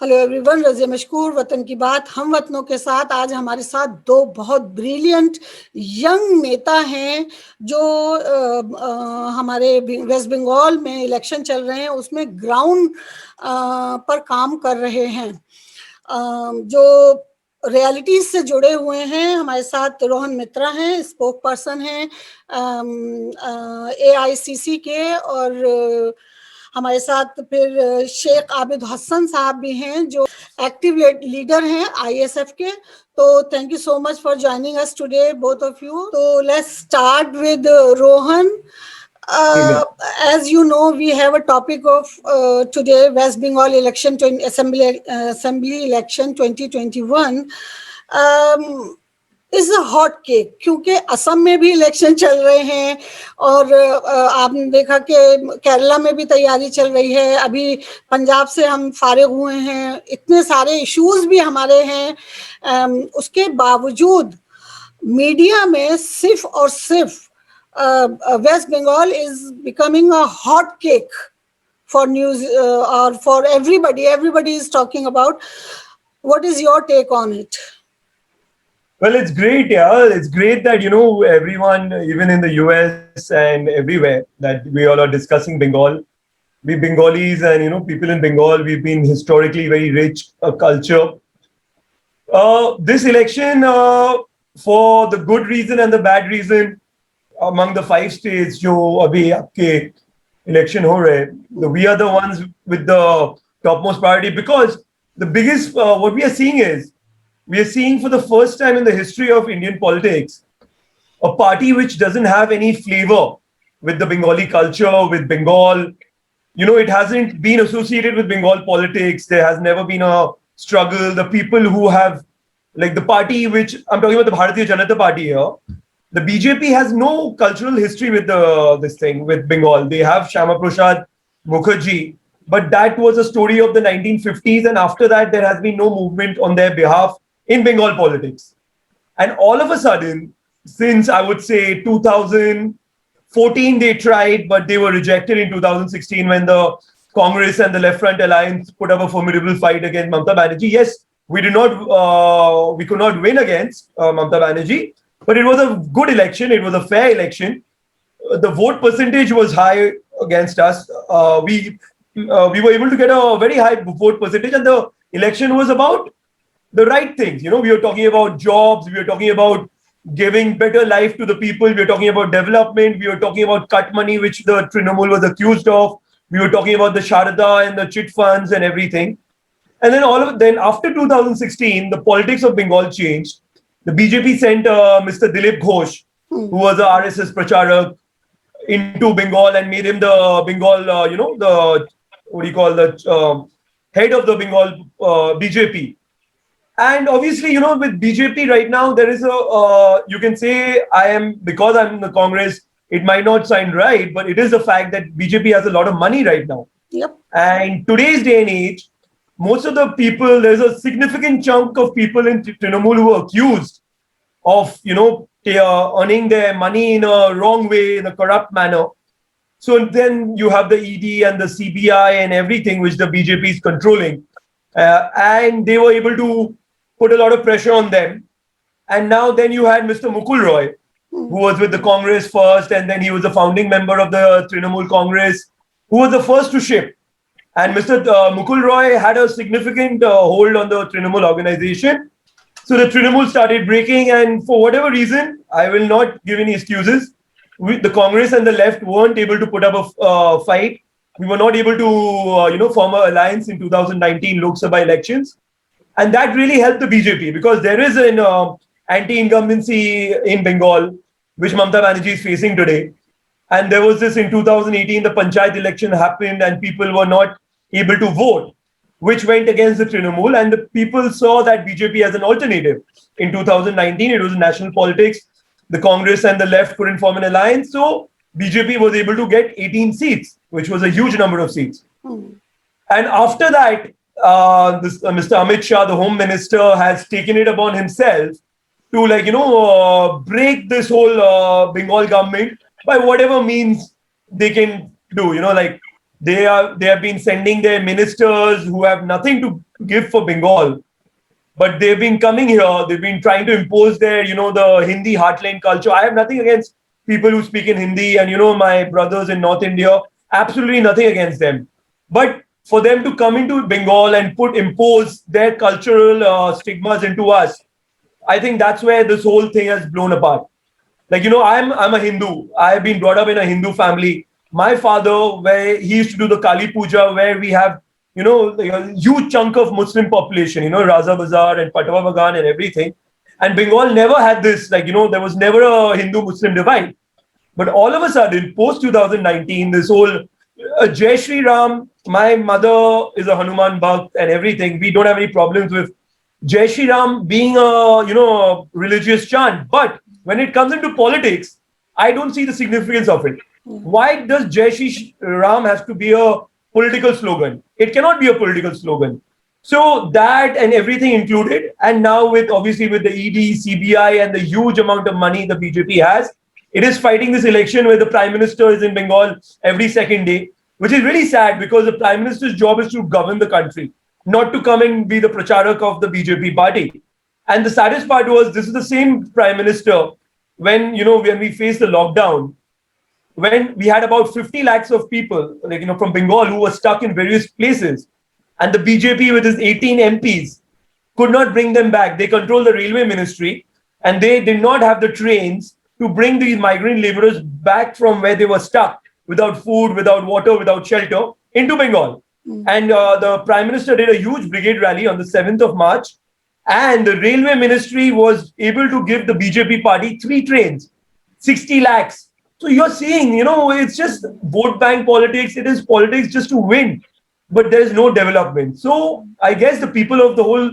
Hello everyone, Razia मशकूर, वतन की बात हम वतनों के साथ। आज हमारे साथ दो बहुत ब्रिलियंट यंग नेता हैं जो हमारे वेस्ट बंगाल में इलेक्शन चल रहे हैं उसमें ग्राउंड पर काम कर रहे हैं, जो रियलिटीज से जुड़े हुए हैं। हमारे साथ रोहन मित्रा हैं, स्पोक पर्सन हैं AICC के, और हमारे साथ फिर शेख आबिद हसन साहब भी हैं जो एक्टिव लीडर हैं ISF के। तो thank you so much for joining us today both of you. तो let's start with Rohan. As you know, we have a topic of today West Bengal election, assembly election 2021. Is a hot cake, क्योंकि असम में भी election चल रहे हैं और आपने देखा कि केरला में भी तैयारी चल रही है। अभी पंजाब से हम फारिग हुए हैं, इतने सारे इश्यूज भी हमारे हैं। उसके बावजूद मीडिया में सिर्फ और सिर्फ West Bengal is becoming a hot cake for news, or for everybody. Everybody is talking about. What is your take on it? Well, it's great, yeah. It's great that, everyone, even in the US and everywhere, that we all are discussing Bengal. We Bengalis and, people in Bengal, we've been historically very rich culture. This election, for the good reason and the bad reason, among the 5 states, jo abhi aapke election ho rahe, we are the ones with the topmost priority, because the biggest, what we are seeing is, we are seeing for the first time in the history of Indian politics, a party which doesn't have any flavor with the Bengali culture, with Bengal. It hasn't been associated with Bengal politics. There has never been a struggle. The people who have, like the party which, I'm talking about the Bharatiya Janata Party here, the BJP has no cultural history with this thing, with Bengal. They have Shyama Prasad Mukherjee, but that was a story of the 1950s, and after that, there has been no movement on their behalf in Bengal politics. And all of a sudden, since I would say 2014, they tried, but they were rejected in 2016 when the Congress and the Left Front Alliance put up a formidable fight against Mamata Banerjee. Yes, we could not win against Mamata Banerjee, but it was a good election. It was a fair election. The vote percentage was high against us. We were able to get a very high vote percentage, and the election was about the right things. We were talking about jobs. We were talking about giving better life to the people. We were talking about development. We were talking about cut money, which the Trinamool was accused of. We were talking about the Sharada and the chit funds and everything. And then after 2016, the politics of Bengal changed. The BJP sent Mr. Dilip Ghosh, who was a RSS pracharak, into Bengal and made him the Bengal, the head of the Bengal BJP. And obviously, with BJP right now, there is you can say because I'm in the Congress, it might not sound right, but it is the fact that BJP has a lot of money right now. Yep. And today's day and age, most of the people, there's a significant chunk of people in Trinamool who are accused of, earning their money in a wrong way, in a corrupt manner. So then you have the ED and the CBI and everything, which the BJP is controlling. And they were able to put a lot of pressure on them. And now then you had Mr. Mukul Roy, who was with the Congress first, and then he was a founding member of the Trinamool Congress, who was the first to ship. And Mr. Mukul Roy had a significant hold on the Trinamool organization. So the Trinamool started breaking, and for whatever reason, I will not give any excuses, the Congress and the left weren't able to put up a fight. We were not able to, form an alliance in 2019 Lok Sabha elections. And that really helped the BJP, because there is an anti-incumbency in Bengal, which Mamata Banerjee is facing today. And there was this in 2018, the Panchayat election happened and people were not able to vote, which went against the Trinamool. And the people saw that BJP as an alternative. In 2019, it was national politics. The Congress and the left couldn't form an alliance. So BJP was able to get 18 seats, which was a huge number of seats. And after that, Mr. Amit Shah, the Home Minister, has taken it upon himself to break this whole Bengal government by whatever means they can do. They have been sending their ministers who have nothing to give for Bengal, but they've been coming here. They've been trying to impose their, the Hindi heartland culture. I have nothing against people who speak in Hindi, and my brothers in North India, absolutely nothing against them. But for them to come into Bengal and impose their cultural stigmas into us, I think that's where this whole thing has blown apart. Like, I'm a Hindu. I've been brought up in a Hindu family. My father, where he used to do the Kali Puja, where we have, a huge chunk of Muslim population, Raza Bazaar and Patwa Bagan and everything. And Bengal never had this, there was never a Hindu Muslim divide. But all of a sudden, post 2019, this whole Jai Shri Ram, my mother is a Hanuman Bhakt and everything. We don't have any problems with Jai Shri Ram being a religious chant. But when it comes into politics, I don't see the significance of it. Why does Jai Shri Ram has to be a political slogan? It cannot be a political slogan. So that and everything included, and now obviously with the ED, CBI, and the huge amount of money the BJP has, it is fighting this election where the Prime Minister is in Bengal every second day, which is really sad because the Prime Minister's job is to govern the country, not to come and be the pracharak of the BJP party. And the saddest part was this is the same Prime Minister when we faced the lockdown, when we had about 50 lakhs of people from Bengal who were stuck in various places, and the BJP with its 18 MPs could not bring them back. They control the railway ministry, and they did not have the trains to bring these migrant laborers back from where they were stuck without food, without water, without shelter into Bengal. And the Prime Minister did a huge brigade rally on the 7th of March, and the railway ministry was able to give the BJP party 3 trains, 60 lakhs. So you're seeing, it's just vote bank politics. It is politics just to win, but there is no development. So I guess the people of the whole,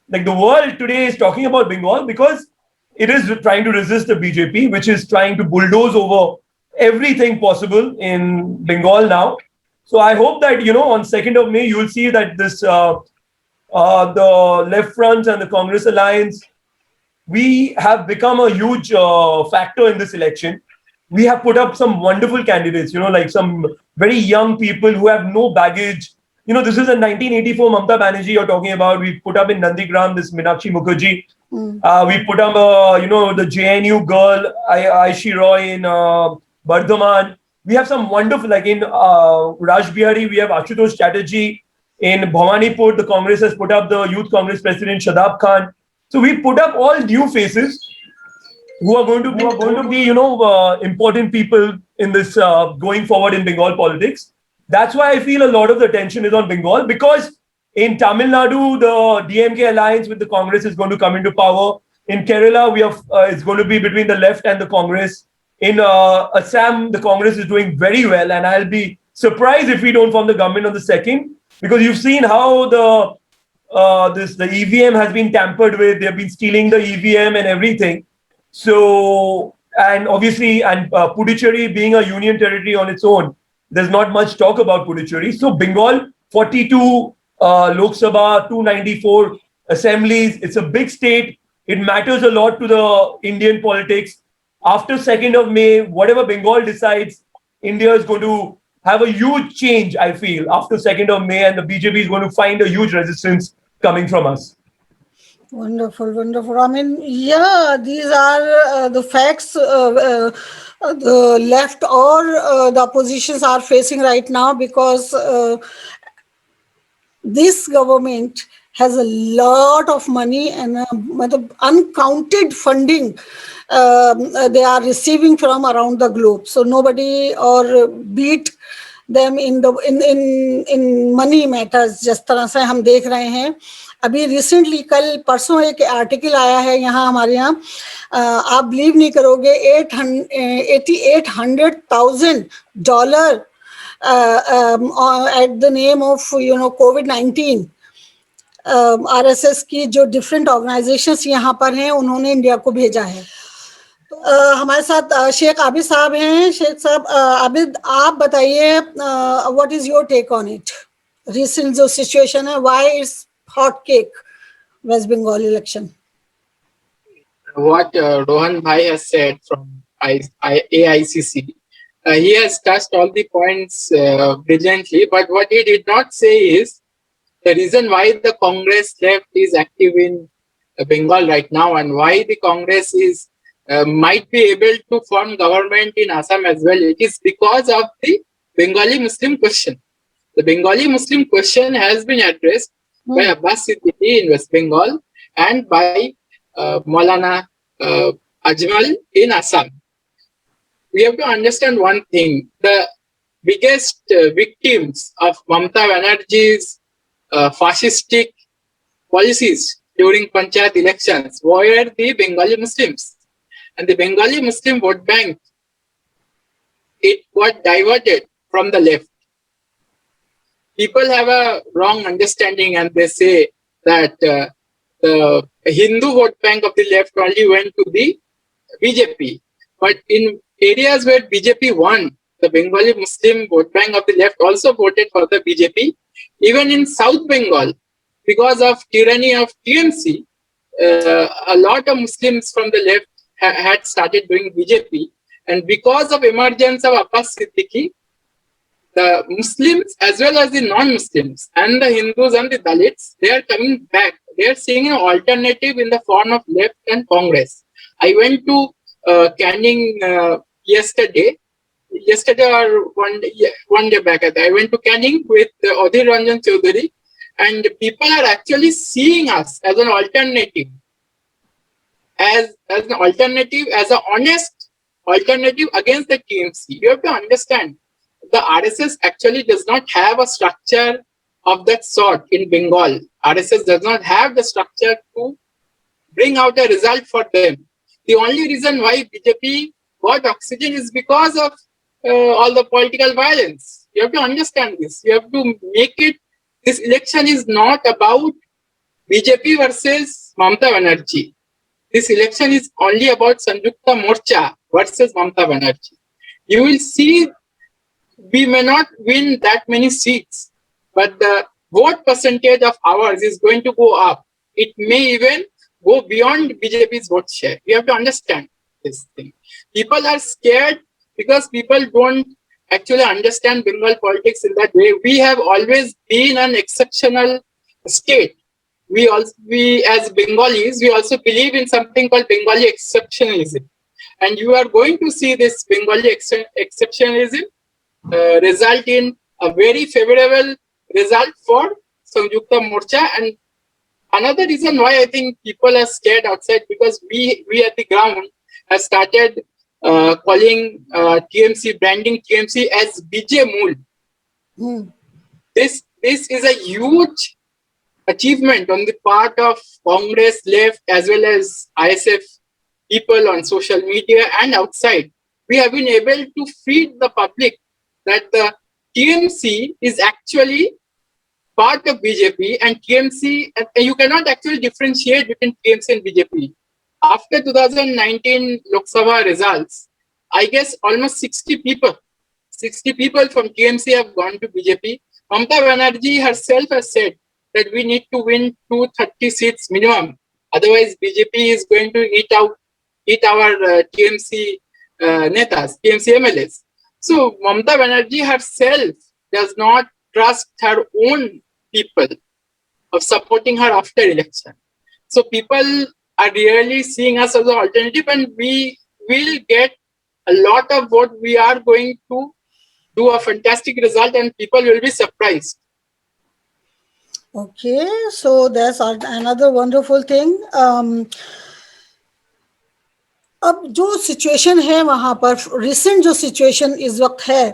the world today is talking about Bengal because it is trying to resist the BJP, which is trying to bulldoze over everything possible in Bengal now. So I hope that, on 2nd of May, you will see that this, the left front and the Congress alliance, we have become a huge factor in this election. We have put up some wonderful candidates, like some very young people who have no baggage. This is a 1984 Mamata Banerjee you're talking about. We put up in Nandigram this Meenakshi Mukherjee. We put up, the JNU girl, Aishi Roy in Bardhaman. We have some wonderful, like in Rajbihari, we have Ashutosh Chatterjee. In Bhawanipur, the Congress has put up the Youth Congress President Shadab Khan. So we put up all new faces who are going to be, important people in this going forward in Bengal politics. That's why I feel a lot of the attention is on Bengal, because in Tamil Nadu, the DMK alliance with the Congress is going to come into power. In Kerala, it's going to be between the left and the Congress. In Assam, the Congress is doing very well, and I'll be surprised if we don't form the government on the 2nd, because you've seen how the EVM has been tampered with. They've been stealing the EVM and everything. So, and obviously, Puducherry being a union territory on its own, there's not much talk about Puducherry. So Bengal, 42 Lok Sabha, 294 assemblies. It's a big state. It matters a lot to the Indian politics. After 2nd of May, whatever Bengal decides, India is going to have a huge change, I feel, after 2nd of May, and the BJP is going to find a huge resistance coming from us. Wonderful, wonderful. I mean, yeah, these are the facts the left or the oppositions are facing right now, because this government has a lot of money and uncounted funding they are receiving from around the globe. So nobody or beat them in money matters. जिस तरह से हम देख रहे हैं अभी recently कल परसों एक आर्टिकल आया है यहाँ हमारे यहाँ, आप बिलीव नहीं करोगे, $800,000 at the name of COVID-19 RSS की जो डिफरेंट ऑर्गेनाइजेशंस यहाँ पर हैं उन्होंने इंडिया को भेजा है. हमारे साथ शेख आबिद साहब हैं. शेख साहब, आबिद, आप बताइए, what is your take on it? Recent जो सिचुएशन है, why it's hot cake West Bengal election? What Rohan Bhai has said from AICC, He has touched all the points brilliantly, but what he did not say is the reason why the Congress left is active in Bengal right now, and why the Congress is might be able to form government in Assam as well. It is because of the Bengali Muslim question. The Bengali Muslim question has been addressed by Abbas Siddiqui in West Bengal and by Maulana Ajmal in Assam. We have to understand one thing: the biggest victims of Mamata Banerjee's fascistic policies during Panchayat elections were the Bengali Muslims. And the Bengali Muslim vote bank, it got diverted from the left. People have a wrong understanding and they say that the Hindu vote bank of the left only went to the BJP. But in areas where BJP won, the Bengali Muslim vote bank of the left also voted for the BJP. Even in South Bengal, because of tyranny of TMC, a lot of Muslims from the left had started doing BJP. And because of emergence of Abbas Siddiqui, the Muslims as well as the non-Muslims and the Hindus and the Dalits, they are coming back. They are seeing an alternative in the form of left and Congress. I went to Canning yesterday or one day back. I went to Canning with Adhir Ranjan Chaudhary, and people are actually seeing us as an alternative, as an alternative, as an honest alternative against the TMC. You have to understand, the RSS actually does not have a structure of that sort in Bengal. RSS does not have the structure to bring out a result for them. The only reason why BJP got oxygen is because of all the political violence. You have to understand this. You have to make it, this election is not about BJP versus Mamata Banerjee. This election is only about Sanjukta Morcha versus Mamata Banerjee. You will see we may not win that many seats, but the vote percentage of ours is going to go up. It may even go beyond BJP's vote share. You have to understand this thing. People are scared because people don't actually understand Bengal politics in that way. We have always been an exceptional state. We as Bengalis, we also believe in something called Bengali exceptionalism. And you are going to see this Bengali exceptionalism result in a very favorable result for Sanjukta Morcha. And another reason why I think people are scared outside, because we at the ground have started calling TMC, branding TMC as BJ Mool. This is a huge achievement on the part of Congress, left, as well as ISF people on social media and outside. We have been able to feed the public that the TMC is actually part of BJP, and TMC, and you cannot actually differentiate between TMC and BJP. After 2019 Lok Sabha results, I guess almost 60 people from TMC have gone to BJP. Mamata Banerjee herself has said that we need to win 230 seats minimum. Otherwise, BJP is going to eat our TMC netas, TMC MLAs. So Mamata Banerjee herself does not trust her own people of supporting her after election. So people are really seeing us as an alternative, and we will get a lot of vote. We are going to do a fantastic result, and people will be surprised. Okay, so that's another wonderful thing. अब जो situation है वहाँ पर, recent जो situation इस वक्त है,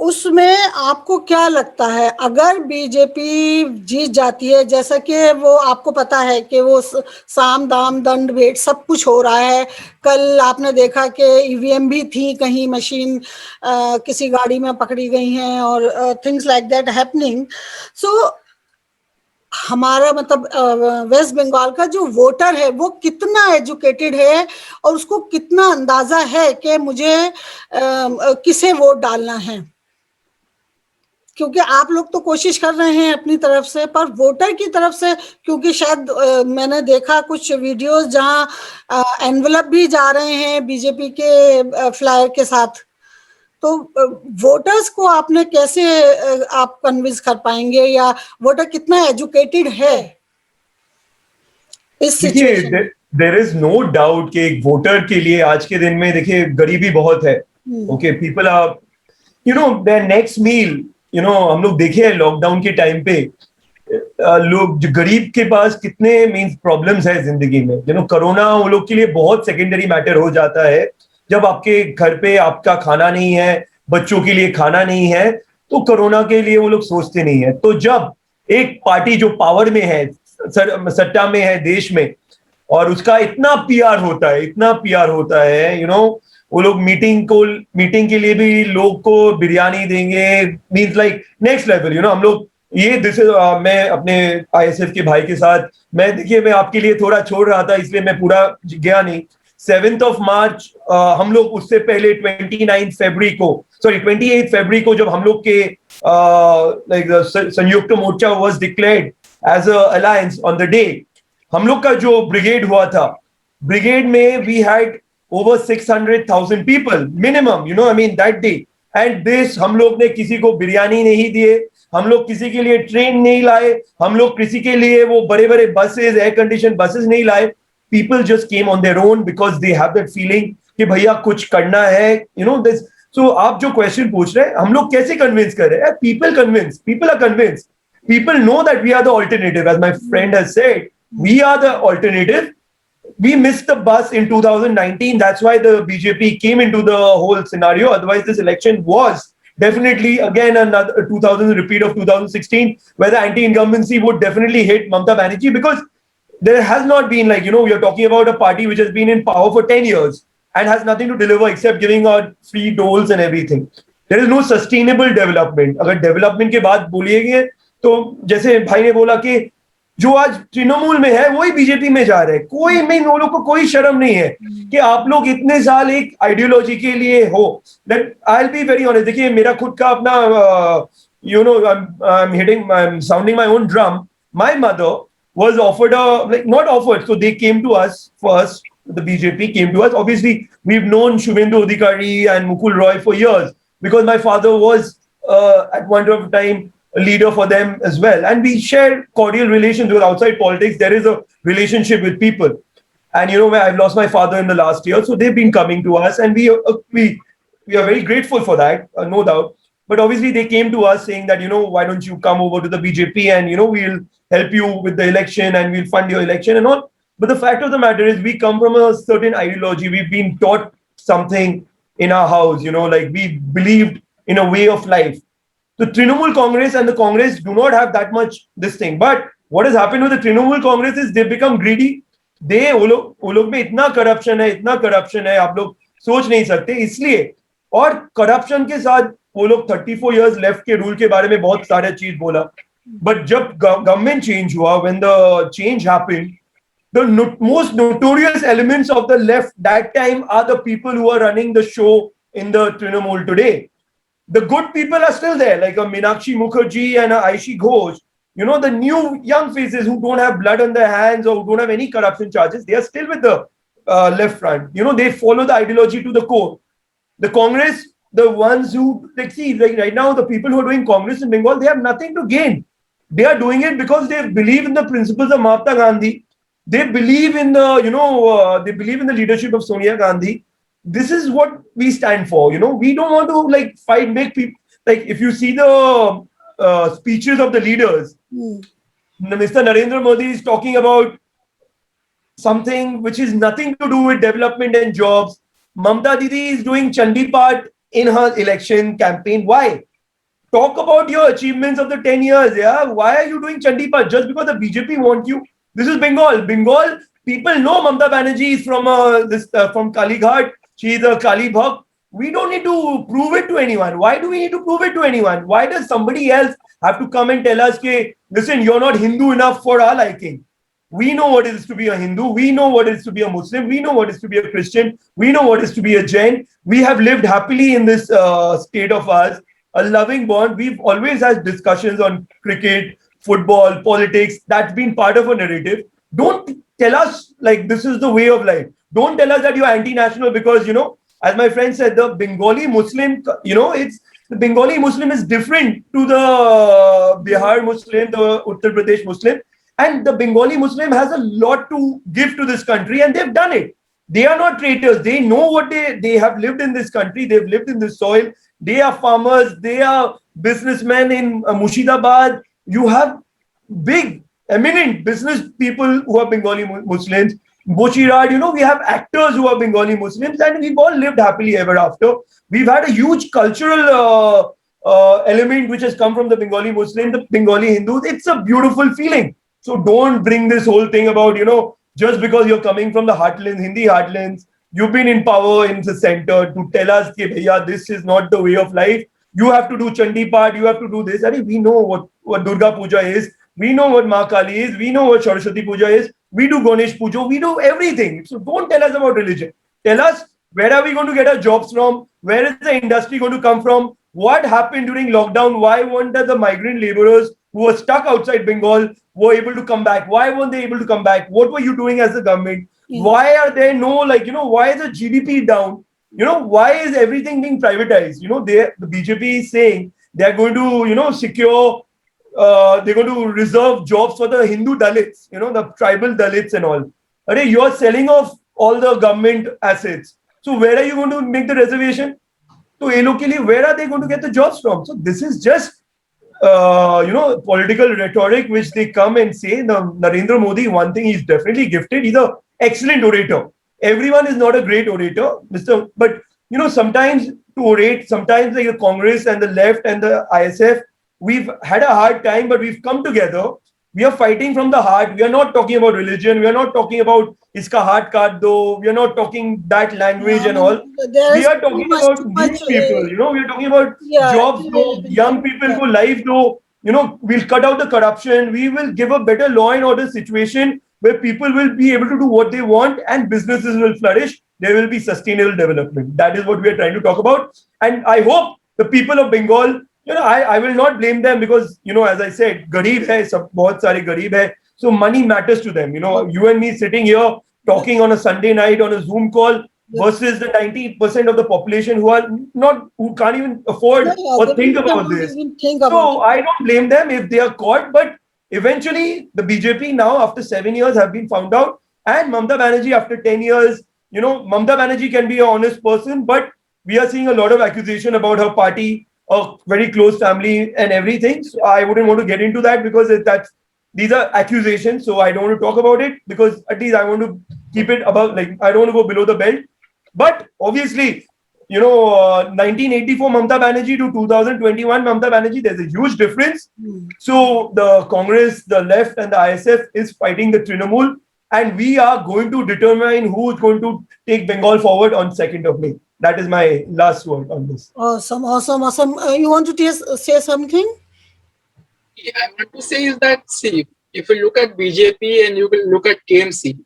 उसमें आपको क्या लगता है, अगर बीजेपी जीत जाती है, जैसा कि वो आपको पता है कि वो साम दाम दंड भेंट सब कुछ हो रहा है, कल आपने देखा कि ईवीएम भी थी, कहीं मशीन किसी गाड़ी में पकड़ी गई हैं और थिंग्स लाइक दैट हैपनिंग. सो हमारा मतलब वेस्ट बंगाल का जो वोटर है वो कितना एजुकेटेड है और उसको कितना अंदाजा है कि मुझे किसे वोट डालना है, क्योंकि आप लोग तो कोशिश कर रहे हैं अपनी तरफ से, पर वोटर की तरफ से, क्योंकि शायद मैंने देखा कुछ वीडियोस जहां एनवलप भी जा रहे हैं बीजेपी के फ्लायर के साथ, तो वोटर्स को आपने कैसे आप कन्विंस कर पाएंगे, या वोटर कितना एजुकेटेड है इस देखिए, situation? There is no doubt कि एक वोटर के लिए आज के दिन में देखिए गरीबी बहुत है. Okay, people are there next meal, हम लोग देखे हैं लॉकडाउन के टाइम पे लोग जो गरीब के पास कितने मींस प्रॉब्लम्स है जिंदगी में. कोरोना वो लोग के लिए बहुत सेकेंडरी मैटर हो जाता है. जब आपके घर पे आपका खाना नहीं है, बच्चों के लिए खाना नहीं है, तो कोरोना के लिए वो लोग सोचते नहीं है. तो जब एक पार्टी जो पावर में है, सत्ता में है देश में, और उसका इतना पीआर होता है, इतना पीआर होता है, वो लोग मीटिंग के लिए भी लोग को बिरयानी देंगे, मींस लाइक नेक्स्ट लेवल. हम लोग ये दिस इज मैं अपने आईएसएफ के भाई के साथ, मैं आपके लिए थोड़ा छोड़ रहा था इसलिए मैं पूरा गया नहीं. 7th of March हम लोग उससे पहले 28 फरवरी को जब हम लोग के Sanyukta Morcha was declared as a alliance on the day, हम लोग का जो ब्रिगेड हुआ था, ब्रिगेड में we had over 600,000 people minimum, I mean that day. And this, हम लोग ने किसी को बिरयानी नहीं दिए, हम लोग किसी के लिए ट्रेन नहीं लाए, हम लोग किसी के लिए वो बड़े बड़े बसेस, एयर कंडीशन बसेस नहीं लाए. People just came on their own because they have that feeling कि भैया कुछ करना है, this. So आप जो क्वेश्चन पूछ रहे हैं, हम लोग कैसे कन्विंस कर रहे हैं? People are convinced. People know that we are the alternative. As my friend has said, we are the alternative. We missed the bus in 2019. That's why the BJP came into the whole scenario. Otherwise, this election was definitely again another 2000 repeat of 2016, where the anti-incumbency would definitely hit Mamata Banerjee, because there has not been, like, we are talking about a party which has been in power for 10 years and has nothing to deliver except giving out free tolls and everything. There is no sustainable development. अगर development के बात बोलिएगा तो जैसे भाई ने बोला कि जो आज तृणमूल में है वही बीजेपी में जा रहे हैं. कोई में वो लोग को कोई शर्म नहीं है कि आप लोग इतने साल एक आइडियोलॉजी के लिए हो. That I will be very honest. देखिए, मेरा खुद का अपना I am sounding my own drum. My mother was offered not offered, so they came to us first. The BJP came to us. Obviously, we've known Shubhendu Adhikari and Mukul Roy for years because my father was at one time a leader for them as well, and we share cordial relations with outside politics. There is a relationship with people, and I've lost my father in the last year, so they've been coming to us, and we are very grateful for that, no doubt. But obviously they came to us saying that, why don't you come over to the BJP and, we'll help you with the election and we'll fund your election and all. But the fact of the matter is we come from a certain ideology. We've been taught something in our house, like we believed in a way of life. The Trinamool Congress and the Congress do not have that much this thing. But what has happened with the Trinamool Congress is they've become greedy. वो लोग में इतना corruption है, आप लोग सोच नहीं सकते. इसलिए, और करप्शन के साथ वो लोग 34 years लेफ्ट के रूल के बारे में बहुत सारे चीज बोला. बट जब गवर्नमेंट चेंज हुआ, when the change happened, the most notorious elements of the left that time are the people who are running the show in the Trinamool today. The good people are still there, like a Meenakshi Mukherjee and a Aishi Ghosh. The new young faces who don't have blood on their hands or who don't have any corruption charges, they are still with the left front. They follow the ideology to the core. The Congress, the ones who, like right now, the people who are doing Congress in Bengal, they have nothing to gain. They are doing it because they believe in the principles of Mahatma Gandhi. They believe in the, they believe in the leadership of Sonia Gandhi. This is what we stand for. We don't want to fight, make people, if you see the speeches of the leaders, Mr. Narendra Modi is talking about something which is nothing to do with development and jobs. Mamta Didi is doing Chandipat in her election campaign. Why? Talk about your achievements of the 10 years. Yeah, why are you doing Chandipat? Just because the BJP want you? This is Bengal. Bengal people know Mamta Banerjee is from from Kalighat. She is a Kali Bhakt. We don't need to prove it to anyone. Why do we need to prove it to anyone? Why does somebody else have to come and tell us, listen, you're not Hindu enough for our liking? We know what it is to be a Hindu. We know what it is to be a Muslim. We know what it is to be a Christian. We know what it is to be a Jain. We have lived happily in this state of ours, a loving bond. We've always had discussions on cricket, football, politics. That's been part of a narrative. Don't tell us this is the way of life. Don't tell us that you're anti-national because, as my friend said, the Bengali Muslim, the Bengali Muslim is different to the Bihar Muslim, the Uttar Pradesh Muslim. And the Bengali Muslim has a lot to give to this country, and they've done it. They are not traitors. They know what they have lived in this country. They've lived in this soil. They are farmers. They are businessmen in Mushidabad. You have big, eminent business people who are Bengali Muslims. Bochirad, we have actors who are Bengali Muslims, and we've all lived happily ever after. We've had a huge cultural element which has come from the Bengali Muslim, the Bengali Hindus. It's a beautiful feeling. So don't bring this whole thing about, just because you're coming from the heartlands, Hindi heartlands, you've been in power in the center to tell us that, bhaiya, this is not the way of life. You have to do Chandi Path, you have to do this. I mean, we know what Durga Puja is. We know what Ma Kali is. We know what Saraswati Puja is. We do Ganesh Puja. We do everything. So don't tell us about religion. Tell us, where are we going to get our jobs from? Where is the industry going to come from? What happened during lockdown? Why weren't the migrant laborers who were stuck outside Bengal were able to come back? Why weren't they able to come back? What were you doing as a government? Why are there no, why is the GDP down? Why is everything being privatized? The BJP is saying they're going to, secure, they're going to reserve jobs for the Hindu Dalits, the tribal Dalits and all. But you're selling off all the government assets. So where are you going to make the reservation? So where are they going to get the jobs from? So this is just political rhetoric which they come and say. Narendra Modi, one thing he's definitely gifted, he's an excellent orator. Everyone is not a great orator, but sometimes to orate, sometimes like the Congress and the left and the ISF, we've had a hard time, but we've come together. We are fighting from the heart. We are not talking about religion. We are not talking about iska heart kaat do. We are not talking that language and all. We are talking about new people. We are talking about jobs do, young people who life do. We'll cut out the corruption. We will give a better law and order situation where people will be able to do what they want and businesses will flourish. There will be sustainable development. That is what we are trying to talk about. And I hope the people of Bengal, I will not blame them because, as I said, garib hai, bahut sare garib hai. So money matters to them. You and me sitting here talking on a Sunday night on a Zoom call versus the 90% of the population who can't even afford or think about this. So I don't blame them if they are caught, but eventually the BJP now after 7 years have been found out, and Mamata Banerjee after 10 years, Mamata Banerjee can be an honest person, but we are seeing a lot of accusation about her party, a very close family and everything. So I wouldn't want to get into that because these are accusations. So I don't want to talk about it because at least I want to keep it above, I don't want to go below the belt. But obviously, 1984 Mamata Banerjee to 2021 Mamata Banerjee, there's a huge difference. So the Congress, the left and the ISF is fighting the Trinamool, and we are going to determine who is going to take Bengal forward on 2nd of May. That is my last word on this. Awesome. You want to say something? Yeah, I want to say is that, see, if you look at BJP and you will look at TMC,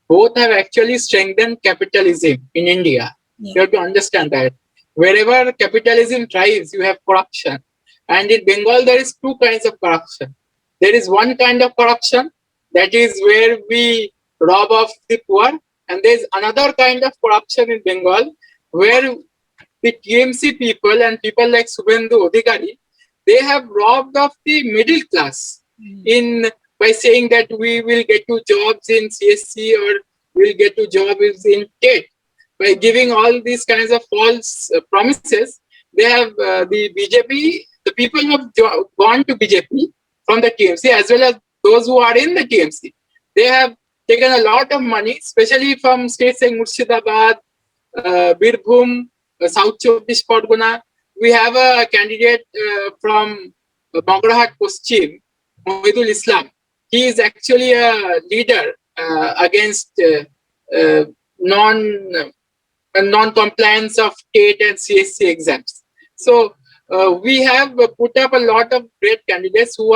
both have actually strengthened capitalism in India. Yeah. You have to understand that. Wherever capitalism thrives, you have corruption. And in Bengal, there is two kinds of corruption. There is one kind of corruption, that is where we rob off the poor. And there is another kind of corruption in Bengal, where the TMC people and people like Subhendu Adhikari, they have robbed off the middle class by saying that we will get you jobs in CSC or we'll get you jobs in TET. By giving all these kinds of false promises, they have the BJP, the people have gone to BJP from the TMC as well as those who are in the TMC. They have taken a lot of money, especially from states like Murshidabad, Birbhum, South Chowbish Pargana. We have a candidate from Bagrahat Paschim, Mohidul Islam. He is actually a leader against non-compliance of TET and CSC exams. So we have put up a lot of great candidates who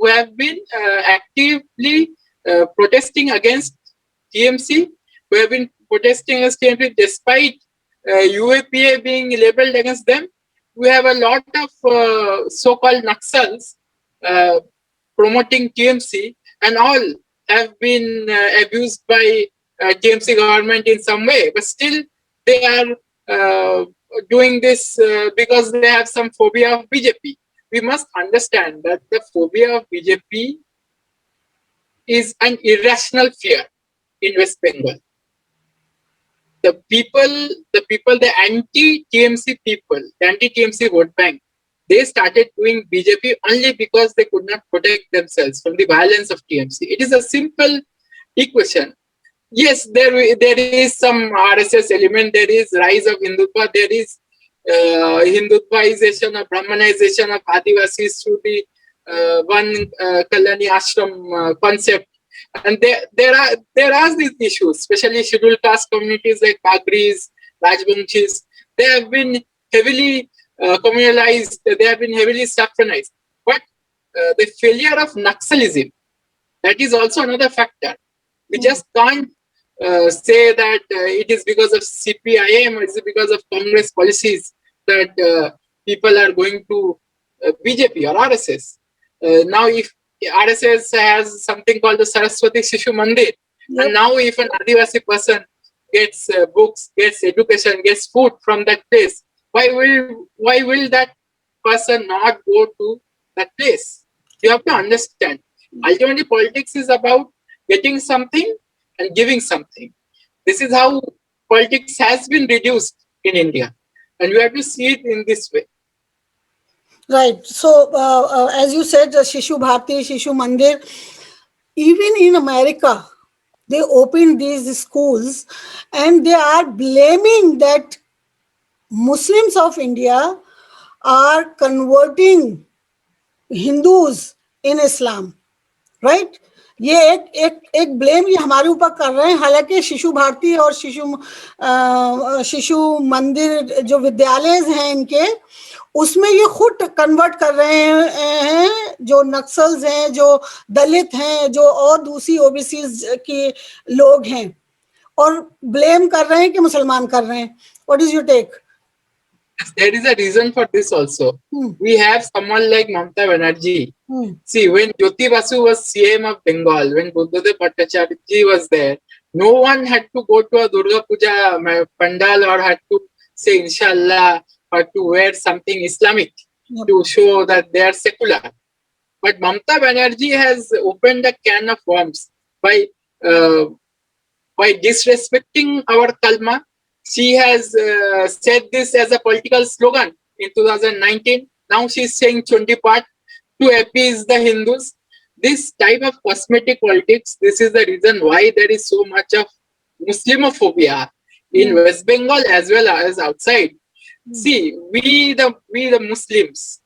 have been actively protesting against TMC. We have been protesting against TMC despite UAPA being labeled against them. We have a lot of so-called Naxals promoting TMC, and all have been abused by TMC government in some way. But still, they are doing this because they have some phobia of BJP. We must understand that the phobia of BJP is an irrational fear in West Bengal. The anti-TMC people, the anti-TMC vote bank, they started doing BJP only because they could not protect themselves from the violence of TMC. It is a simple equation. Yes, there is some RSS element, there is rise of Hindutva, there is Hindutvaization or Brahmanization of Adivasis through the one Kalyani Ashram concept. And there are these issues, especially scheduled caste communities like Bagris, Rajbanshis. They have been heavily communalized, they have been heavily saffronized. But the failure of Naxalism, that is also another factor. We just can't say that it is because of CPIM or it is because of Congress policies that people are going to BJP or RSS. Now, if RSS has something called the Saraswati Shishu Mandir, and now if an Adivasi person gets books, gets education, gets food from that place, why will that person not go to that place? You have to understand. Ultimately, politics is about getting something and giving something. This is how politics has been reduced in India, and you have to see it in this way. Right. So, as you said, Shishu Bharti, Shishu Mandir, even in America, they opened these schools and they are blaming that Muslims of India are converting Hindus in Islam. Right? ये एक blame ये हमारे ऊपर कर रहे हैं. हालांकि शिशु भारती और शिशु मंदिर जो विद्यालय हैं इनके, उसमें ये खुद कन्वर्ट कर रहे हैं जो नक्सल्स हैं, जो दलित हैं, जो और दूसरी ओबीसीज के लोग हैं, और ब्लेम कर रहे हैं कि मुसलमान कर रहे हैं. What is your take? There is a reason for this also. We have someone like Mamata Banerjee. See, when Jyoti Basu was CM of Bengal, when Buddhadev Bhattacharya was there, no one had to go to a Durga Puja pandal or had to say Inshallah or to wear something Islamic to show that they are secular. But Mamata Banerjee has opened a can of worms by disrespecting our Kalma. She has said this as a political slogan in 2019. Now she is saying Chundi Pat to appease the Hindus. This type of cosmetic politics, this is the reason why there is so much of Muslimophobia in West Bengal as well as outside. See, we the Muslims,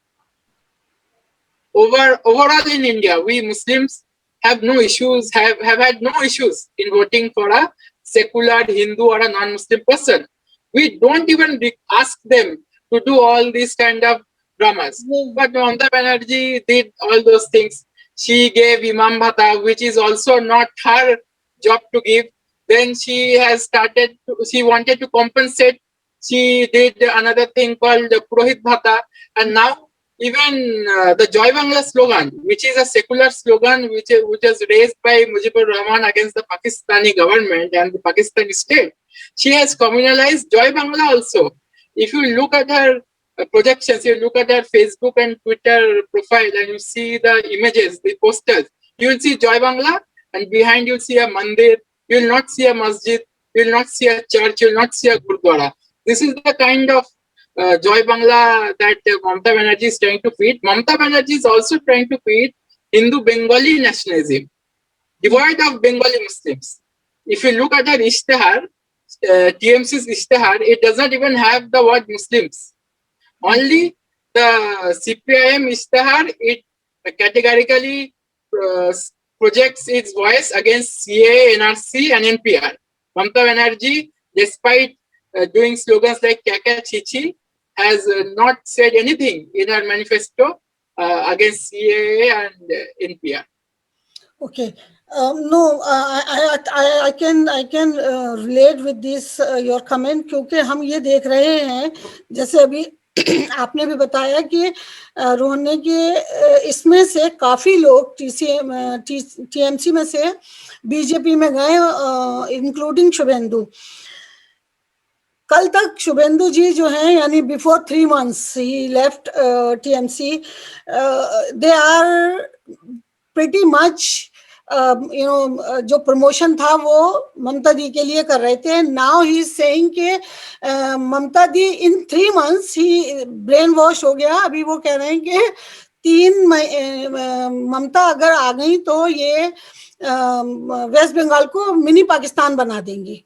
overall in India, we Muslims have no issues, have had no issues in voting for a secular Hindu or a non-Muslim person. We don't even ask them to do all these kind of dramas. But Mamata Banerjee did all those things. She gave Imam Bhata, which is also not her job to give. Then she has started, she wanted to compensate. She did another thing called Purohit Bhata. And now even the Joy Bangla slogan, which is a secular slogan which was raised by Mujibur Rahman against the Pakistani government and the Pakistani state, she has communalized Joy Bangla also. If you look at her projections, you look at her Facebook and Twitter profile and you see the images, the posters, you will see Joy Bangla and behind you will see a mandir, you will not see a masjid, you will not see a church, you will not see a gurdwara. This is the kind of Joy Bangla that Mamata Banerjee is trying to feed. Mamata Banerjee is also trying to feed Hindu Bengali nationalism, devoid of Bengali Muslims. If you look at her Ishtihar, TMC's Ishtihar, it does not even have the word Muslims. Only the CPIM Ishtihar, it categorically projects its voice against CA, NRC and NPR. Mamata Banerjee, despite doing slogans like Kaka Chichi, has not said anything in her manifesto against CAA and NPR. Okay. No, I can relate with this your comment, क्योंकि हम ये देख रहे हैं, जैसे अभी आपने भी बताया कि रोहने के इसमें से काफी लोग टीएमसी में से बीजेपी में गए, इंक्लूडिंग शुभेंदु. कल तक शुभेंदु जी जो हैं, यानी बिफोर 3 months ही left TMC, they are pretty much जो प्रमोशन था वो ममता दी के लिए कर रहे थे. नाउ ही इज सेइंग कि ममता दी इन 3 months ही ब्रेन वॉश हो गया. अभी वो कह रहे हैं कि ममता अगर आ गई तो ये वेस्ट बंगाल को मिनी पाकिस्तान बना देंगी.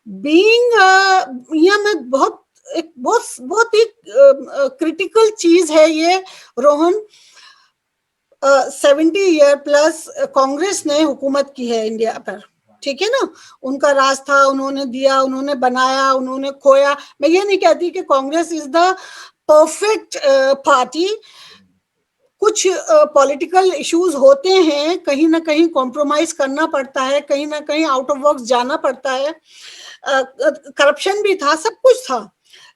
बीइंग यहाँ में बहुत ही क्रिटिकल चीज है ये रोहन. 70 ईयर प्लस कांग्रेस ने हुकूमत की है इंडिया पर, ठीक है ना. उनका राज था, उन्होंने दिया, उन्होंने बनाया, उन्होंने खोया. मैं ये नहीं कहती कि Congress is the perfect party. कुछ पॉलिटिकल इश्यूज होते हैं, कहीं ना कहीं कॉम्प्रोमाइज करना पड़ता है, कहीं ना कहीं आउट ऑफ बॉक्स जाना पड़ता है. करप्शन भी था, सब कुछ था,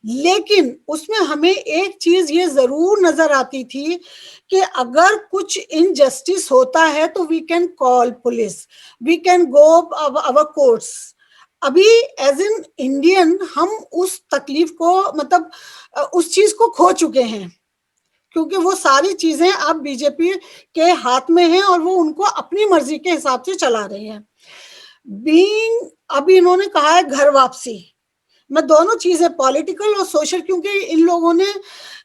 लेकिन उसमें हमें एक चीज ये जरूर नजर आती थी कि अगर कुछ इनजस्टिस होता है तो we can call police, we can go our courts. अभी एज एन इंडियन हम उस तकलीफ को, मतलब उस चीज को खो चुके हैं, क्योंकि वो सारी चीजें अब बीजेपी के हाथ में हैं और वो उनको अपनी मर्जी के हिसाब से चला रहे हैं. बीइंग अभी इन्होंने कहा है घर वापसी. मैं दोनों चीजें, पॉलिटिकल और सोशल, क्योंकि इन लोगों ने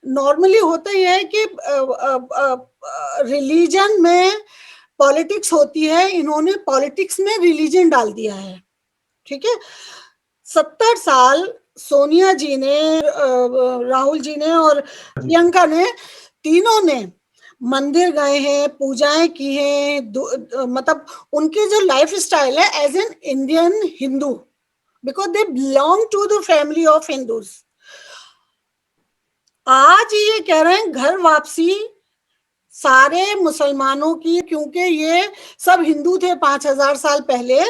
नॉर्मली होता ही है कि रिलीजन में पॉलिटिक्स होती है, इन्होंने पॉलिटिक्स में रिलीजन डाल दिया है. ठीक है. 70 साल सोनिया जी ने, राहुल जी ने और प्रियंका ने, तीनों ने मंदिर गए हैं, पूजाएं की हैं. मतलब उनके जो लाइफ स्टाइल है as an Indian Hindu, because they belong to the family of Hindus. आज ये कह रहे हैं घर वापसी सारे मुसलमानों की, क्योंकि ये सब हिंदू थे 5000 साल पहले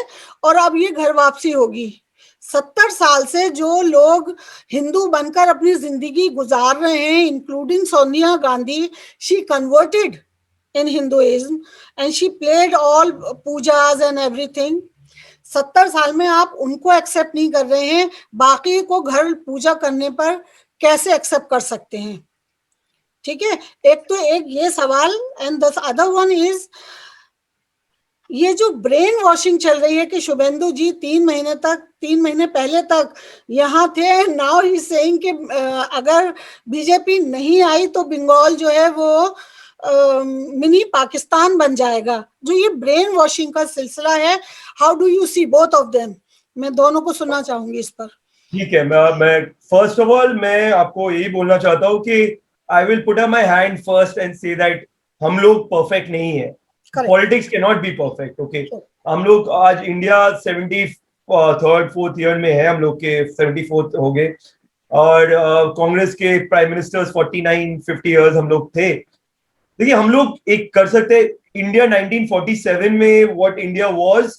और अब ये घर वापसी होगी. 70 साल से जो लोग हिंदू बनकर अपनी जिंदगी गुजार रहे हैं, including Sonia Gandhi, she converted in Hinduism and she played all Pooja's and everything. 70 साल में आप उनको एक्सेप्ट नहीं कर रहे हैं, बाकी को घर पूजा करने पर कैसे एक्सेप्ट कर सकते हैं? ठीक है. एक ये सवाल. And the other one is ये जो ब्रेन वॉशिंग चल रही है कि शुभेंदु जी 3 महीने पहले तक यहाँ थे. नाउ ही सेइंग कि अगर बीजेपी नहीं आई तो बंगाल जो है वो मिनी पाकिस्तान बन जाएगा. जो ये ब्रेन वॉशिंग का सिलसिला है, how do you see both of them? मैं दोनों को सुनना चाहूंगी इस पर. ठीक है. मैं फर्स्ट ऑफ ऑल मैं आपको यही बोलना चाहता हूँ कि I will put up my hand first and say that हम लोग परफेक्ट नहीं है. Politics can not be perfect. Okay. हम लोग आज इंडिया 73rd 4th ईयर में है, हम लोग के 74th हो गए, और कांग्रेस के प्राइम मिनिस्टर्स 49-50 ईयर्स हम लोग थे. देखिए, हम लोग एक कर सकते, इंडिया 1947 में व्हाट इंडिया वाज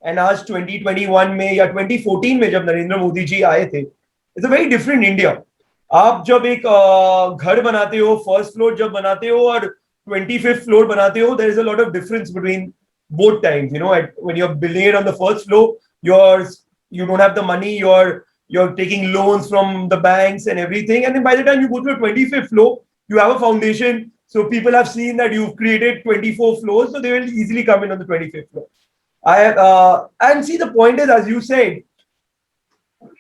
एंड आज 2021 में या 2014 में जब नरेंद्र मोदी जी आए थे, it's a very different India. आप जब एक घर बनाते हो, फर्स्ट फ्लोर जब बनाते हो और 25th floor बनाते हो, there is a lot of difference between both times. You know, when you're building it on the first floor, you don't have the money, you're taking loans from the banks and everything, and then by the time you go to the 25th floor, you have a foundation, so people have seen that you've created 24 floors, so they will easily come in on the 25th floor. And see, the point is, as you said,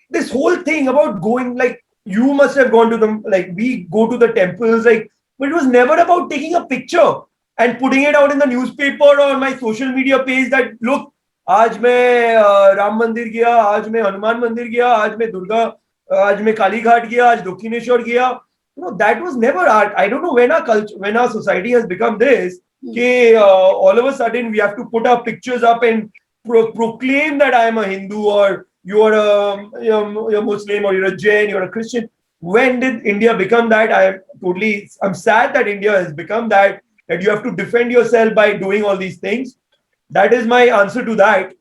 this whole thing about going, like, you must have gone to them, like we go to the temples, like, but it was never about taking a picture and putting it out in the newspaper or on my social media page that look, आज मैं राम मंदिर गया, आज मैं हनुमान मंदिर गया, आज मैं दुर्गा, आज मैं काली घाट गया, आज दक्षिणेश्वर गया. You know, that was never art. I don't know when our culture, when our society has become this, all of a sudden we have to put our pictures up and proclaim that I am a Hindu, or you're a Muslim, or you're a Jain, you're a Christian. When did India become that? I'm sad that India has become that you have to defend yourself by doing all these things. That is my answer to that.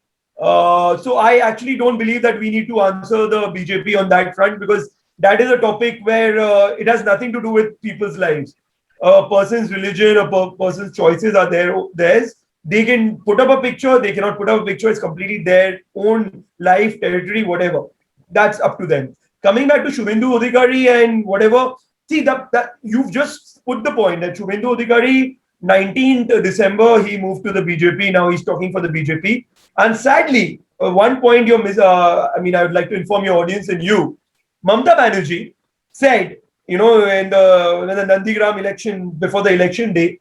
So I actually don't believe that we need to answer the BJP on that front, because that is a topic where it has nothing to do with people's lives. A person's religion, a person's choices are theirs. They can put up a picture, they cannot put up a picture. It's completely their own life, territory, whatever. That's up to them. coming back to Shubhendu Adhikari and whatever, see that you've just put the point that Shubhendu Adhikari, 19th December, he moved to the BJP. Now he's talking for the BJP. And sadly, one point I would like to inform your audience and you, Mamata Banerjee said, in the Nandigram election, before the election day,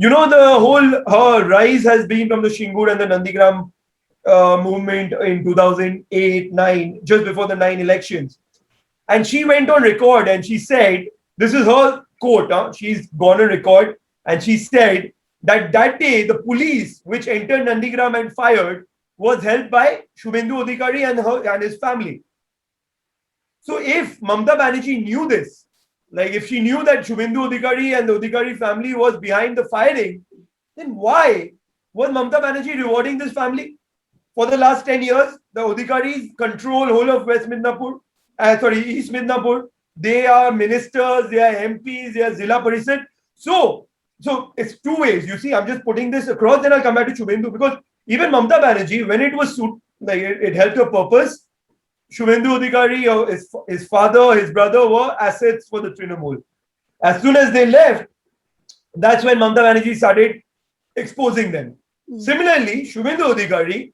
her rise has been from the Shingur and the Nandigram movement in 2008-9, just before the 9 elections. And she went on record and she said, this is her quote, she's gone on record, and she said that day the police which entered Nandigram and fired was held by Shubhendu Adhikari and his family. So if Mamata Banerjee knew this, like if she knew that Shubhendu Adhikari and the Adhikari family was behind the firing, then why was Mamata Banerjee rewarding this family? For the last 10 years, the Adhikaris control whole of East Midnapur. They are ministers, they are MPs, they are Zilla Parishad. So it's two ways. You see, I'm just putting this across, then I'll come back to Shubhendu, because even Mamata Banerjee, when it was it helped her purpose, Shubhendu Adhikari, his father, his brother were assets for the Trinamool. As soon as they left, that's when Mamata Banerjee started exposing them. Similarly, Shubhendu Adhikari,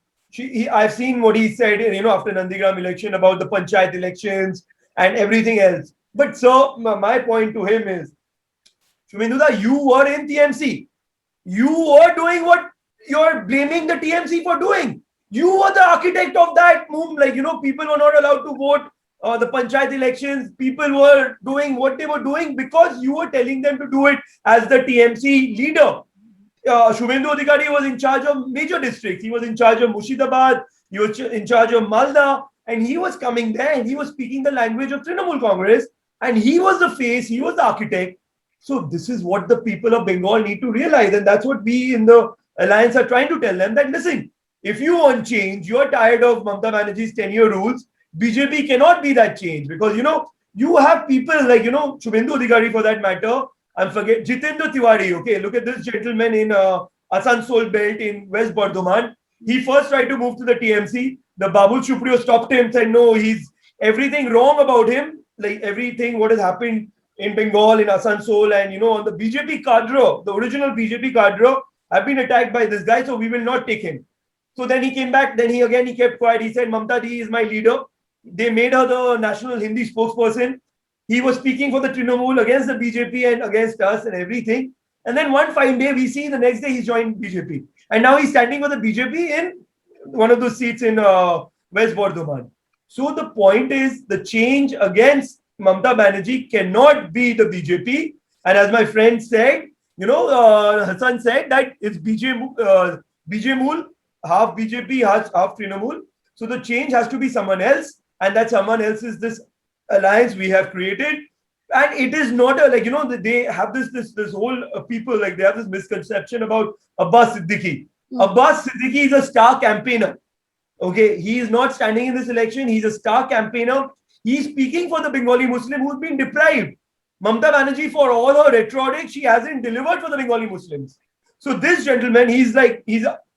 I've seen what he said, after Nandigram election about the panchayat elections and everything else. But sir, my point to him is, Shubhendu, you were in TMC. You were doing what you're blaming the TMC for doing. You were the architect of that move. People were not allowed to vote the panchayat elections. People were doing what they were doing because you were telling them to do it as the TMC leader. Shubhendu Adhikari was in charge of major districts. He was in charge of Murshidabad. He was in charge of Malda. And he was coming there and he was speaking the language of Trinamool Congress. And he was the face, he was the architect. So this is what the people of Bengal need to realize. And that's what we in the alliance are trying to tell them, that listen, if you want change, you are tired of Mamata Banerjee's 10-year rules, BJP cannot be that change. Because, you have people like, Shubhendu Adhikari for that matter. Jitendra Tiwari, okay, look at this gentleman in Asansol belt in West Bardhaman. He first tried to move to the TMC. The Babul Supriyo stopped him, said no, he's everything wrong about him, like everything what has happened in Bengal, in Asansol, and on the BJP cadre, the original BJP cadre have been attacked by this guy, so we will not take him. So then he came back, then he kept quiet. He said, Mamata Ji is my leader. They made her the national Hindi spokesperson. He was speaking for the Trinamool against the BJP and against us and everything. And then one fine day, we see the next day he joined BJP. And now he's standing for the BJP in one of those seats in West Bardhaman. So the point is, the change against Mamata Banerjee cannot be the BJP. And as my friend said, Hassan said that it's BJMool, half BJP, half Trinamool. So the change has to be someone else. And that someone else is this alliance we have created. And it is not they have this whole people, they have this misconception about Abbas Siddiqui. Abbas Siddiqui is a star campaigner. Okay, he is not standing in this election. He's a star campaigner. He's speaking for the Bengali Muslim who's been deprived. Mamata Banerjee, for all her rhetoric, she hasn't delivered for the Bengali Muslims. So this gentleman, he's a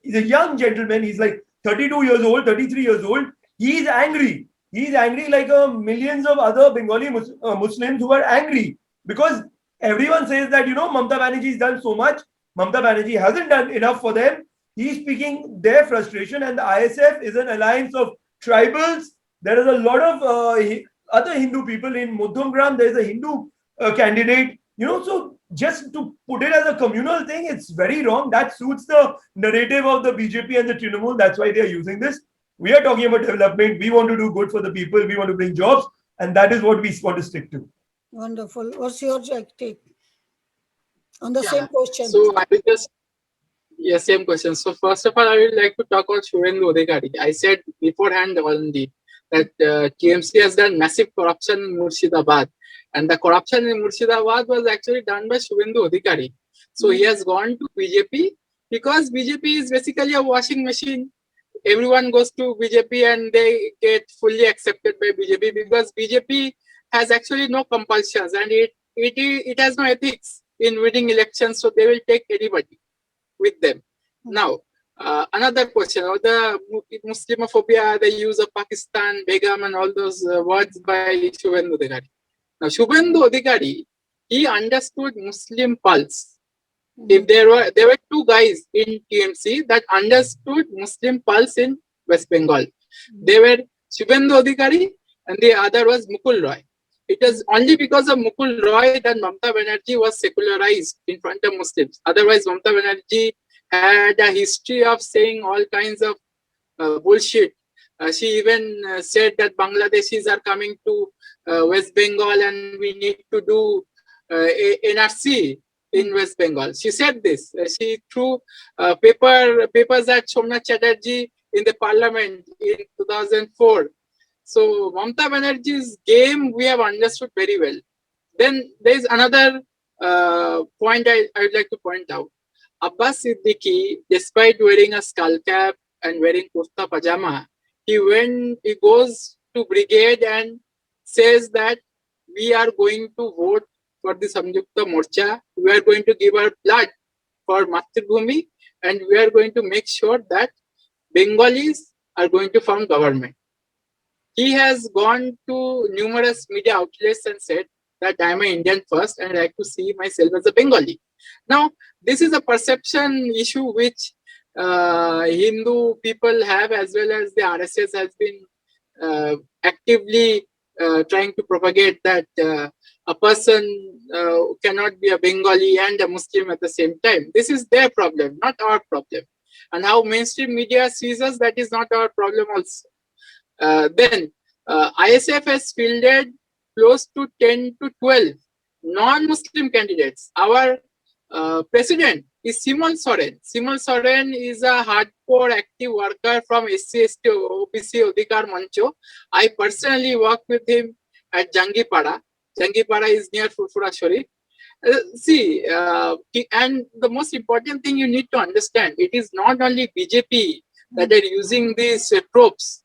young gentleman. He's like 32 years old, 33 years old. He's angry. He's angry like millions of other Bengali Muslims who are angry because everyone says that, Mamata Banerjee has done so much. Mamata Banerjee hasn't done enough for them. He's speaking their frustration, and the ISF is an alliance of tribals. There is a lot of other Hindu people in Mudhumgram. There's a Hindu candidate, so just to put it as a communal thing, it's very wrong. That suits the narrative of the BJP and the Trinamool. That's why they're using this. We are talking about development. We want to do good for the people. We want to bring jobs. And that is what we want to stick to. Wonderful. What's your take on the same question? So I will same question. So first of all, I would like to talk about Shubhendu Adhikari. I said beforehand already that TMC has done massive corruption in Murshidabad. And the corruption in Murshidabad was actually done by Shubhendu Adhikari. So he has gone to BJP because BJP is basically a washing machine. Everyone goes to BJP and they get fully accepted by BJP because BJP has actually no compulsions and it has no ethics in winning elections. So they will take anybody with them. Now, Another question, or the Muslimophobia, the use of Pakistan, Begum, and all those words by Shubhendu Adhikari. Now, Shubhendu Adhikari, he understood Muslim pulse. If there were two guys in TMC that understood Muslim pulse in West Bengal. They were Shubhendu Adhikari and the other was Mukul Roy. It was only because of Mukul Roy that Mamata Banerjee was secularized in front of Muslims. Otherwise, Mamata Banerjee had a history of saying all kinds of bullshit. She even said that Bangladeshis are coming to West Bengal and we need to do NRC in West Bengal. She said this. She threw papers at Somnath Chatterjee in the parliament in 2004. So Mamata Banerjee's game we have understood very well. Then there is another point I would like to point out. Abbas Siddiqui, despite wearing a skull cap and wearing kurta pajama, he goes to brigade and says that we are going to vote for the Samyukta Morcha. We are going to give our blood for Matrbhumi, and we are going to make sure that Bengalis are going to form government. He has gone to numerous media outlets and said that I am an Indian first and I like to see myself as a Bengali. Now, this is a perception issue which Hindu people have, as well as the RSS has been actively trying to propagate that a person cannot be a Bengali and a Muslim at the same time. This is their problem, not our problem. And how mainstream media sees us, that is not our problem also. Then ISF has fielded close to 10 to 12 non-Muslim candidates. Our president is Simal Soren. Simal Soren is a hardcore active worker from SC/ST OBC Adhikar Mancho. I personally worked with him at Jangipara. Jangipara is near Furfura. And the most important thing you need to understand, it is not only BJP that are using these tropes.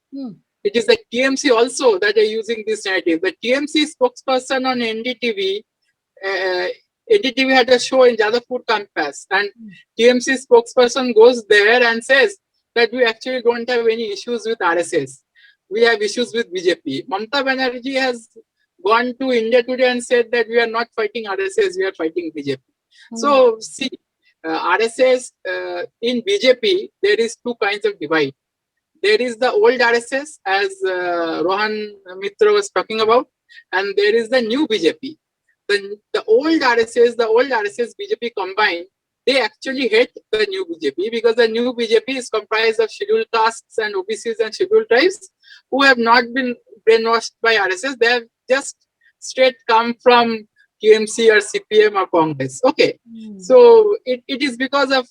It is the TMC also that are using this narrative. The TMC spokesperson on NDTV, NDTV had a show in Jadavpur campus, and TMC spokesperson goes there and says that we actually don't have any issues with RSS. We have issues with BJP. Mamata Banerjee has gone to India Today and said that we are not fighting RSS, we are fighting BJP. So see, RSS in BJP, there is two kinds of divide. There is the old RSS, as Rohan Mitra was talking about, and there is the new BJP. The old RSS BJP combined, they actually hate the new BJP because the new BJP is comprised of scheduled castes and OBCs and scheduled tribes who have not been brainwashed by RSS. They have just straight come from TMC or CPM or Congress. Okay, so it is because of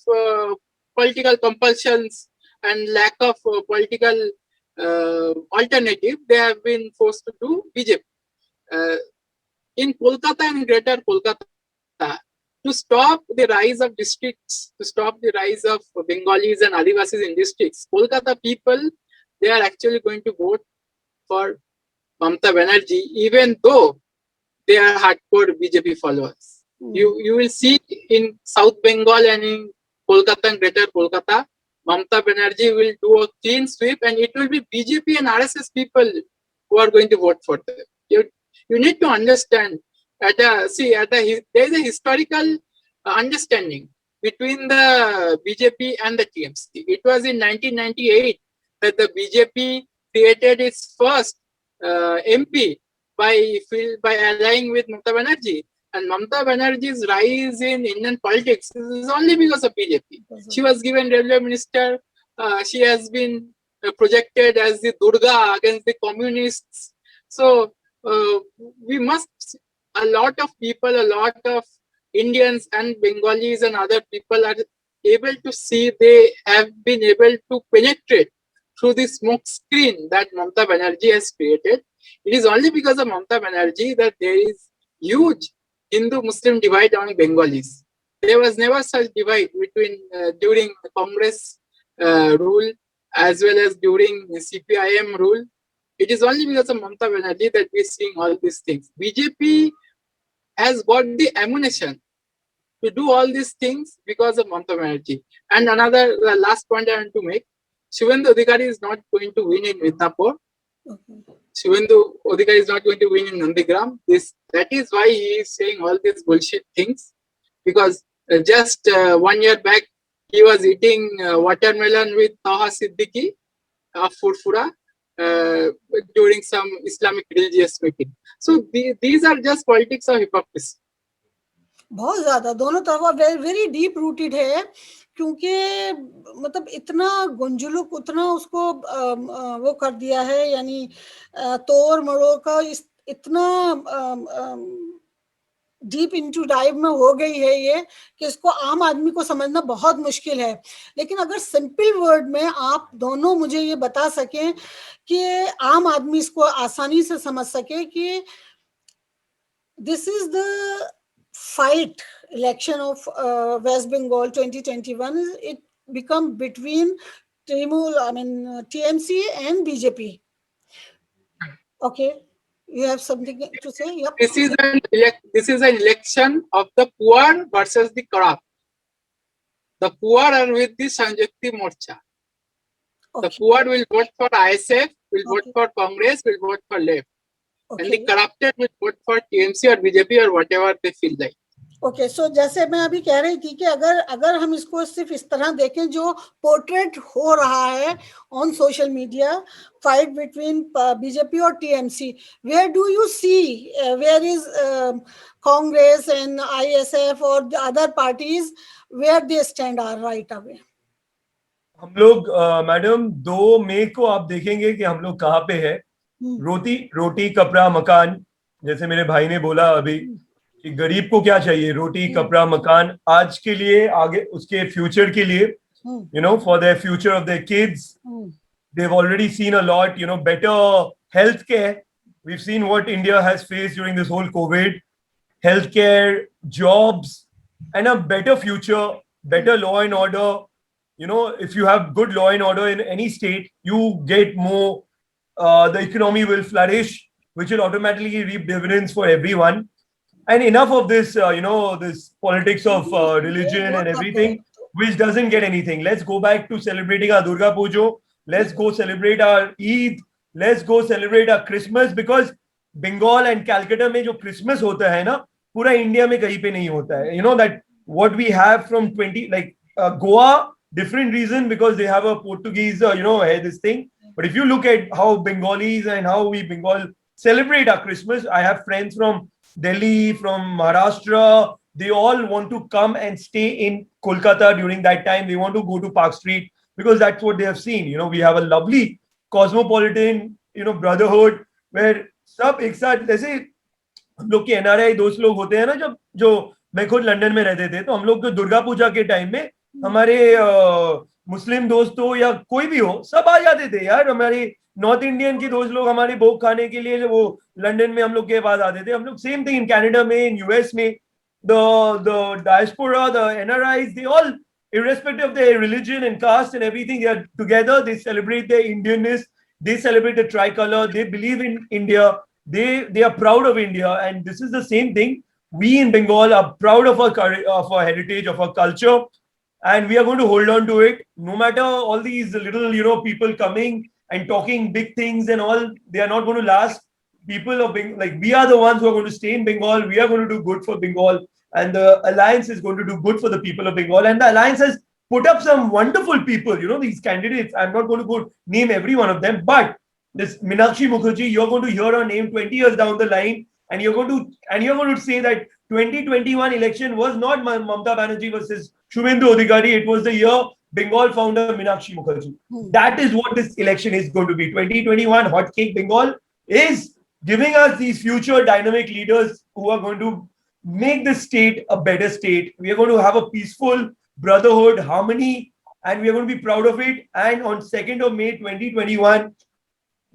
political compulsions and lack of political alternative, they have been forced to do BJP. In Kolkata and Greater Kolkata, to stop the rise of districts, to stop the rise of Bengalis and Adivasis in districts, Kolkata people, they are actually going to vote for Mamata Banerjee, even though they are hardcore BJP followers. You will see in South Bengal and in Kolkata and Greater Kolkata, Mamata Banerjee will do a clean sweep, and it will be BJP and RSS people who are going to vote for them. You need to understand there is a historical understanding between the BJP and the TMC. It was in 1998 that the BJP created its first MP by allying with Mamata Banerjee. And Mamata Banerjee's rise in Indian politics is only because of BJP. She was given railway minister. She has been projected as the Durga against the communists. So a lot of people, a lot of Indians and Bengalis and other people are able to see, they have been able to penetrate through the smoke screen that Mamata Banerjee has created. It is only because of Mamata Banerjee that there is huge Hindu-Muslim divide among Bengalis. There was never such divide between during the Congress rule as well as during CPIM rule. It is only because of Mamata Banerjee that we are seeing all these things. BJP has got the ammunition to do all these things because of Mamata Banerjee. And another last point I want to make: Shubhendu Adhikari is not going to win in Midnapur. Okay. Shubhendu Adhikari is not going to win in Nandigram. That is why he is saying all these bullshit things. Because just 1 year back, he was eating watermelon with Taha Siddiqui of Furfura during some Islamic religious meeting. So these are just politics of hypocrisy. बहुत ज्यादा दोनों तरफ very deep rooted है, क्योंकि मतलब इतना गुंजुलुक उतना उसको वो कर दिया है, यानी तोड़ मरोड़ का इतना डीप इनटू डाइव में हो गई है ये कि इसको आम आदमी को समझना बहुत मुश्किल है। लेकिन अगर सिंपल वर्ड में आप दोनों मुझे ये बता सकें कि आम आदमी इसको आसानी से समझ सके कि this is the fight election of West Bengal 2021, it become between TMC and BJP. Okay, you have something to say? Yep. This is an election of the poor versus the corrupt. The poor are with the Sanjukti Morcha. Okay. The poor will vote for ISF, will vote for Congress, will vote for left. Okay. And the corrupted will vote for TMC or BJP or whatever they feel like. Okay so जैसे मैं अभी कह रही थी कि अगर हम इसको सिर्फ इस तरह देखें जो पोर्ट्रेट हो रहा है on social media, fight between BJP और TMC, where do you see, where is Congress and ISF और the other parties, where they stand are right away? हम लोग मैडम 2 मई को आप देखेंगे कि हम लोग कहाँ पे है। रोटी कपड़ा मकान, जैसे मेरे भाई ने बोला अभी कि गरीब को क्या चाहिए, रोटी कपड़ा मकान, आज के लिए, आगे उसके फ्यूचर के लिए, you know, for their future of their kids. They've already seen a lot, you know, better healthcare. We've seen what India has faced during this whole COVID. Healthcare, jobs, and a better future, better law and order. You know, if you have good law and order in any state, you get more, the economy will flourish, which will automatically reap dividends for everyone. And enough of this, you know, this politics of religion and everything, which doesn't get anything. Let's go back to celebrating our Durga Puja. Let's go celebrate our Eid. Let's go celebrate our Christmas, because Bengal and Calcutta में जो Christmas होता है ना, पूरा India में कहीं पे नहीं होता है. You know that what we have from 20, like Goa, different reason, because they have a Portuguese, you know, this thing. But if you look at how Bengalis and how we Bengal celebrate our Christmas, I have friends from Delhi, from Maharashtra, they all want to come and stay in Kolkata during that time. They want to go to Park Street because that's what they have seen. You know, we have a lovely cosmopolitan, you know, brotherhood where सब एक साथ, जैसे हम लोग के NRI दोस्त लोग होते हैं ना, जब जो मैं खुद लंदन में रहते थे, तो हम लोग को दुर्गा पूजा के टाइम में हमारे मुस्लिम दोस्त हो या कोई भी हो, सब आ जाते थे यार। हमारे नॉर्थ इंडियन के दोस्त लोग हमारे भोग खाने के लिए वो लंदन में हम लोग के पास आते थे। हम लोग सेम थिंग इन कनाडा में, इन यूएस में, the diaspora, the NRIs, they all, irrespective of their religion and caste and everything, they are together. They celebrate their Indianness. They celebrate the tricolor. They believe in India. They are proud of India, and this is the same thing. We in Bengal are proud of our heritage, of our culture, and we are going to hold on to it. No matter all these little, you know, people coming and talking big things and all, they are not going to last. People of Bengal, like, we are the ones who are going to stay in Bengal. We are going to do good for Bengal, and the alliance is going to do good for the people of Bengal. And the alliance has put up some wonderful people. You know, these candidates. I'm not going to go name every one of them, but this Meenakshi Mukherjee, you're going to hear her name 20 years down the line, and you're going to say that 2021 election was not Mamata Banerjee versus Shubhendu Adhikari. It was the year Bengal founder Meenakshi Mukherjee. That is what this election is going to be. 2021 Hot Cake Bengal is giving us these future dynamic leaders who are going to make the state a better state. We are going to have a peaceful brotherhood, harmony, and we are going to be proud of it. And on 2nd of May 2021,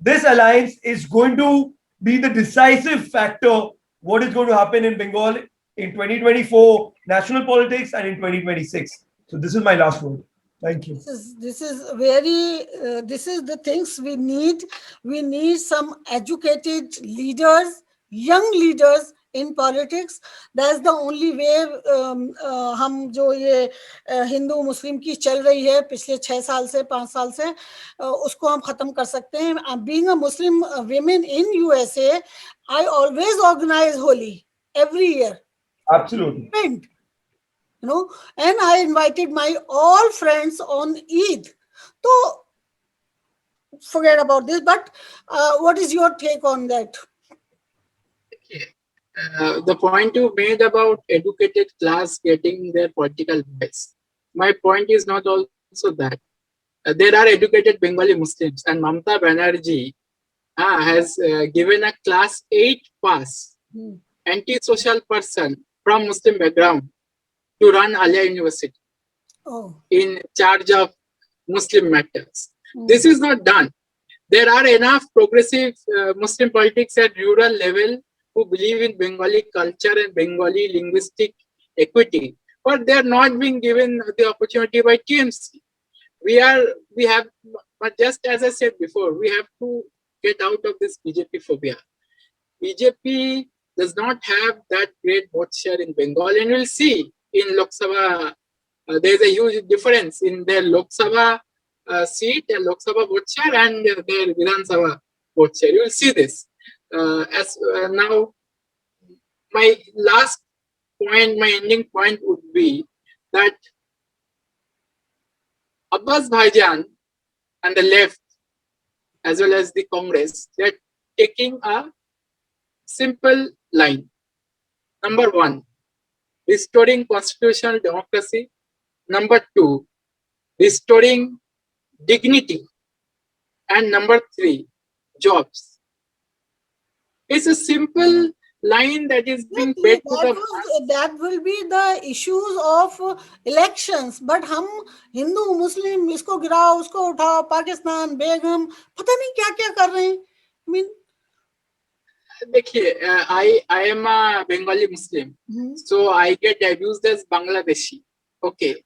this alliance is going to be the decisive factor what is going to happen in Bengal in 2024 national politics and in 2026. So this is my last word. Thank you. This is very, this is the things we need. We need some educated leaders, young leaders in politics. That's the only way हम जो ये हिंदू मुस्लिम की चल रही है पिछले 6 साल से 5 साल से उसको हम खत्म कर सकते हैं. Being a Muslim women in USA, I always organize Holi every year. Absolutely. And, you know, and I invited my all friends on Eid. So forget about this. But what is your take on that? The point you made about educated class getting their political voice. My point is not also that. There are educated Bengali Muslims, and Mamata Banerjee has given a class 8 pass, anti-social person from Muslim background to run Alia University in charge of Muslim matters. This is not done. There are enough progressive Muslim politics at rural level who believe in Bengali culture and Bengali linguistic equity, but they are not being given the opportunity by TMC. We have, but just as I said before, we have to get out of this BJP phobia. BJP does not have that great vote share in Bengal, and we'll see in Lok Sabha, there is a huge difference in their Lok Sabha seat and Lok Sabha vote share and their Vidhan Sabha vote share. You will see this. Now, my last point, my ending point would be that Abbas Bhaijan and the left, as well as the Congress, they are taking a simple line. Number 1, restoring constitutional democracy. Number 2, restoring dignity. And number 3, jobs. It's a simple line that is being paid to the... That will be the issues of elections. But हम हिंदू मुस्लिम इसको गिराओ उसको उठाओ पाकिस्तान बेगम पता नहीं क्या क्या कर रहे हैं. I mean, देखिए, I am a Bengali Muslim, so I get abused as Bangladeshi. Okay,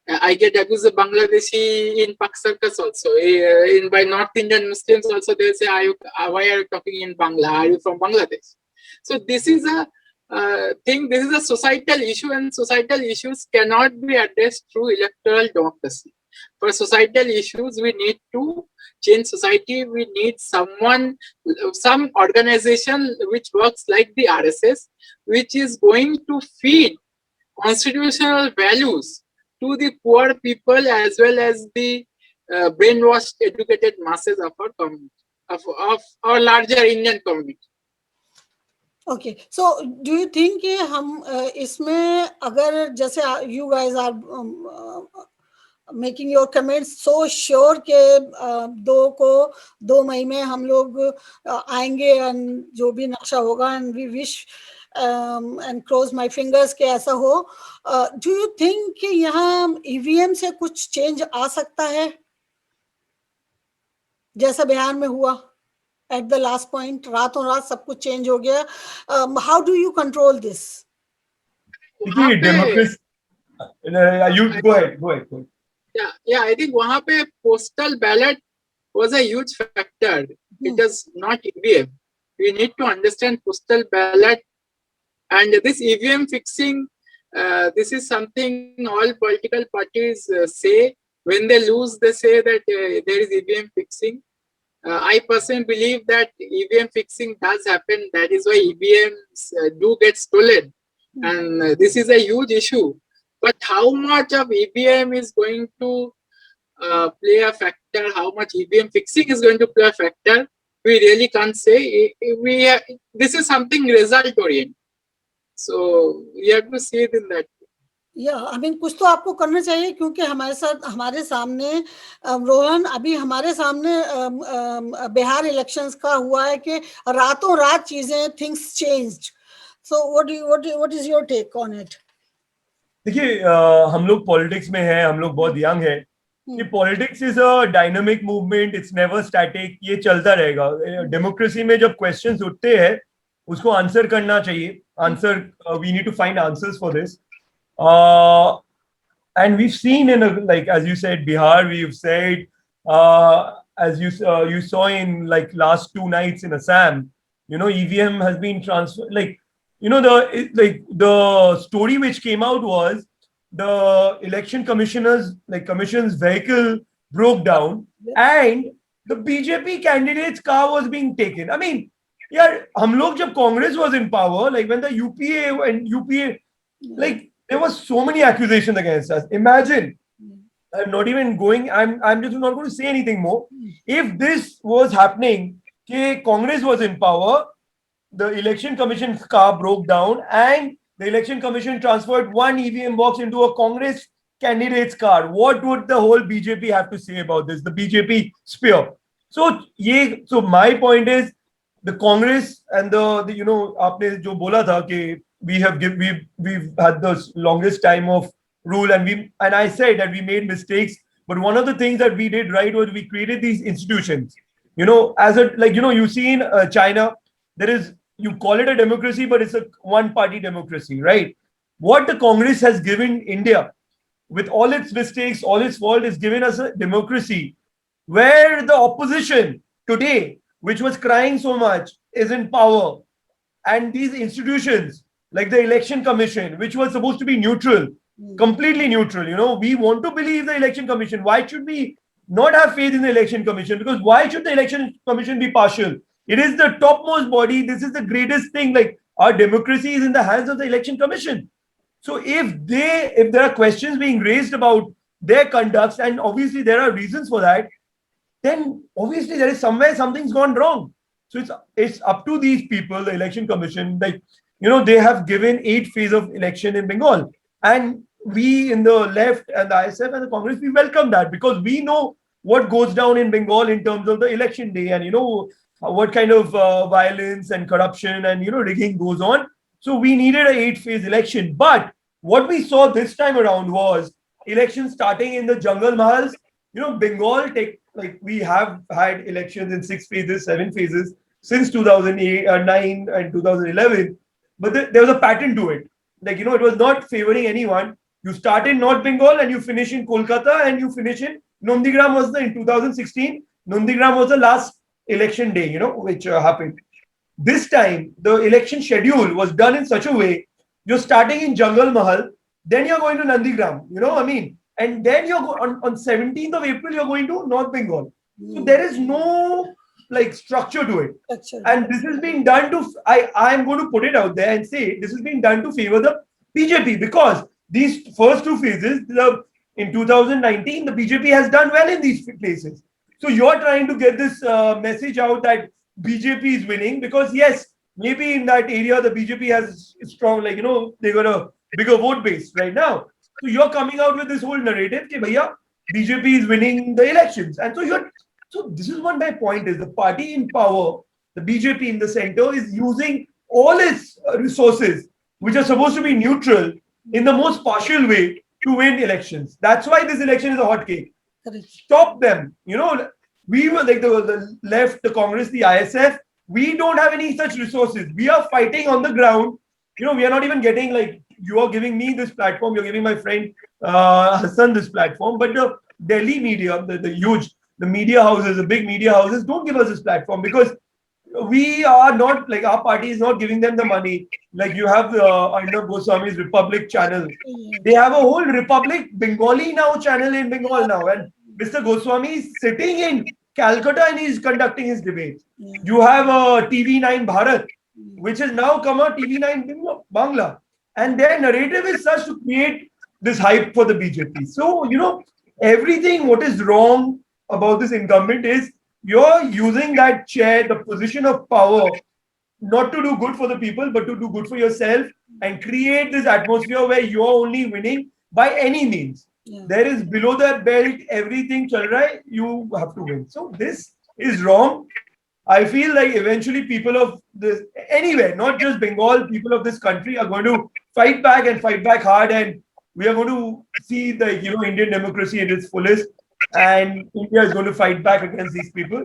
I get abused as Bangladeshi in Pak circus also. By North Indian Muslims also, they say, why are you talking in Bangla? Are you from Bangladesh? So this is a thing. This is a societal issue, and societal issues cannot be addressed through electoral democracy. For societal issues, we need to change society. We need someone, some organization which works like the RSS, which is going to feed constitutional values to the poor people as well as the brainwashed, educated masses of our community, of our larger Indian community. Okay, so do you think कि हम इसमें अगर जैसे you guys are making your comments so sure कि 2 मई में हम लोग आएंगे and जो भी नक्शा होगा and we wish and cross my fingers कि ऐसा हो, do you think कि यहाँ EVM से कुछ change आ सकता है जैसा बिहार में हुआ? At the last point, रातों रात सब कुछ change हो गया. How do you control this? Democracy. You go ahead. Yeah. I think वहाँ पे postal ballot was a huge factor. It is not EVM. We need to understand postal ballot, and this EVM fixing. This is something all political parties say when they lose. They say that there is EVM fixing. I personally believe that EVM fixing does happen. That is why EVMs do get stolen. And this is a huge issue. But how much of EVM is going to play a factor, how much EVM fixing is going to play a factor, we really can't say. This is something result-oriented. So we have to see it in that. I mean, कुछ तो आपको करना चाहिए क्योंकि हमारे सामने रोहन अभी हमारे सामने बिहार इलेक्शंस का हुआ है कि रातों रात चीजें things changed. So what is your take on it? देखिए, हम लोग पॉलिटिक्स में हैं, हम लोग बहुत यंग है कि politics is a dynamic movement, it's never static, ये चलता रहेगा. डेमोक्रेसी में जब क्वेश्चंस उठते हैं उसको आंसर करना चाहिए. We need to find answers for this. And we've seen like as you said, Bihar, we've said as you saw in like last 2 nights in Assam, EVM has been transferred. Like the story which came out was the election commission's vehicle broke down and the BJP candidate's car was being taken. I mean, yeah, hum log jab Congress was in power, like when the UPA, like there was so many accusations against us. Imagine, I'm not even going. I'm just not going to say anything more. If this was happening, Congress was in power, the election commission's car broke down and the election commission transferred one EVM box into a Congress candidate's car. What would the whole BJP have to say about this? The BJP spear. So my point is the Congress and the आपने जो बोला था कि we've had the longest time of rule and I said that we made mistakes, but one of the things that we did right was we created these institutions. You see in China, there is, you call it a democracy, but it's a one-party democracy, right? What the Congress has given India, with all its mistakes, all its fault, is given us a democracy where the opposition today, which was crying so much, is in power. And these institutions, like the election commission, which was supposed to be neutral, completely neutral, we want to believe the election commission. Why should we not have faith in the election commission? Because why should the election commission be partial? It is the topmost body. This is the greatest thing. Like, our democracy is in the hands of the election commission. So if there are questions being raised about their conduct, and obviously there are reasons for that, then obviously there is something's gone wrong. So it's up to these people, the election commission, they have given 8 phases of election in Bengal. And we in the left and the ISF and the Congress, we welcome that because we know what goes down in Bengal in terms of the election day and, what kind of violence and corruption and, rigging goes on. So we needed an 8-phase election. But what we saw this time around was elections starting in the Jungle Mahals. Bengal, we have had elections in 6 phases, 7 phases since 2009 and 2011. But there was a pattern to it. It was not favoring anyone. You start in North Bengal and you finish in Kolkata and you finish in Nandigram in 2016. Nandigram was the last election day, which happened. This time, the election schedule was done in such a way, you're starting in Jungle Mahal, then you're going to Nandigram, and then you're on 17th of April, you're going to North Bengal. So there is no structure to it. And this is being done to, I'm going to put it out there and say, this is being done to favor the BJP because these first 2 phases, in 2019, the BJP has done well in these places. So you're trying to get this message out that BJP is winning because yes, maybe in that area, the BJP has strong, they got a bigger vote base right now. So you're coming out with this whole narrative that bhaiya, BJP is winning the elections. And so this is what my point is. The party in power, the BJP in the center, is using all its resources, which are supposed to be neutral, in the most partial way to win elections. That's why this election is a hot cake. Stop them. We were like the left, the Congress, the ISF. We don't have any such resources. We are fighting on the ground. We are not even getting you are giving me this platform. You're giving my friend Hassan this platform. But the Delhi media, the media houses, the big media houses, don't give us this platform because we are not our party is not giving them the money. You have Arnab Goswami's Republic channel. They have a whole Republic Bengali now channel in Bengal now, and Mr. Goswami is sitting in Calcutta and he's conducting his debates. You have TV9 Bharat, which has now come out TV9 Bangla, and their narrative is such to create this hype for the BJP. So everything what is wrong about this incumbent is you're using that chair, the position of power, not to do good for the people, but to do good for yourself and create this atmosphere where you're only winning by any means. Yeah. There is below the belt, everything chal raha hai, you have to win. So this is wrong. I feel like eventually people of this, anywhere, not just Bengal, people of this country are going to fight back and fight back hard, and we are going to see the Indian democracy at its fullest. And India is going to fight back against these people.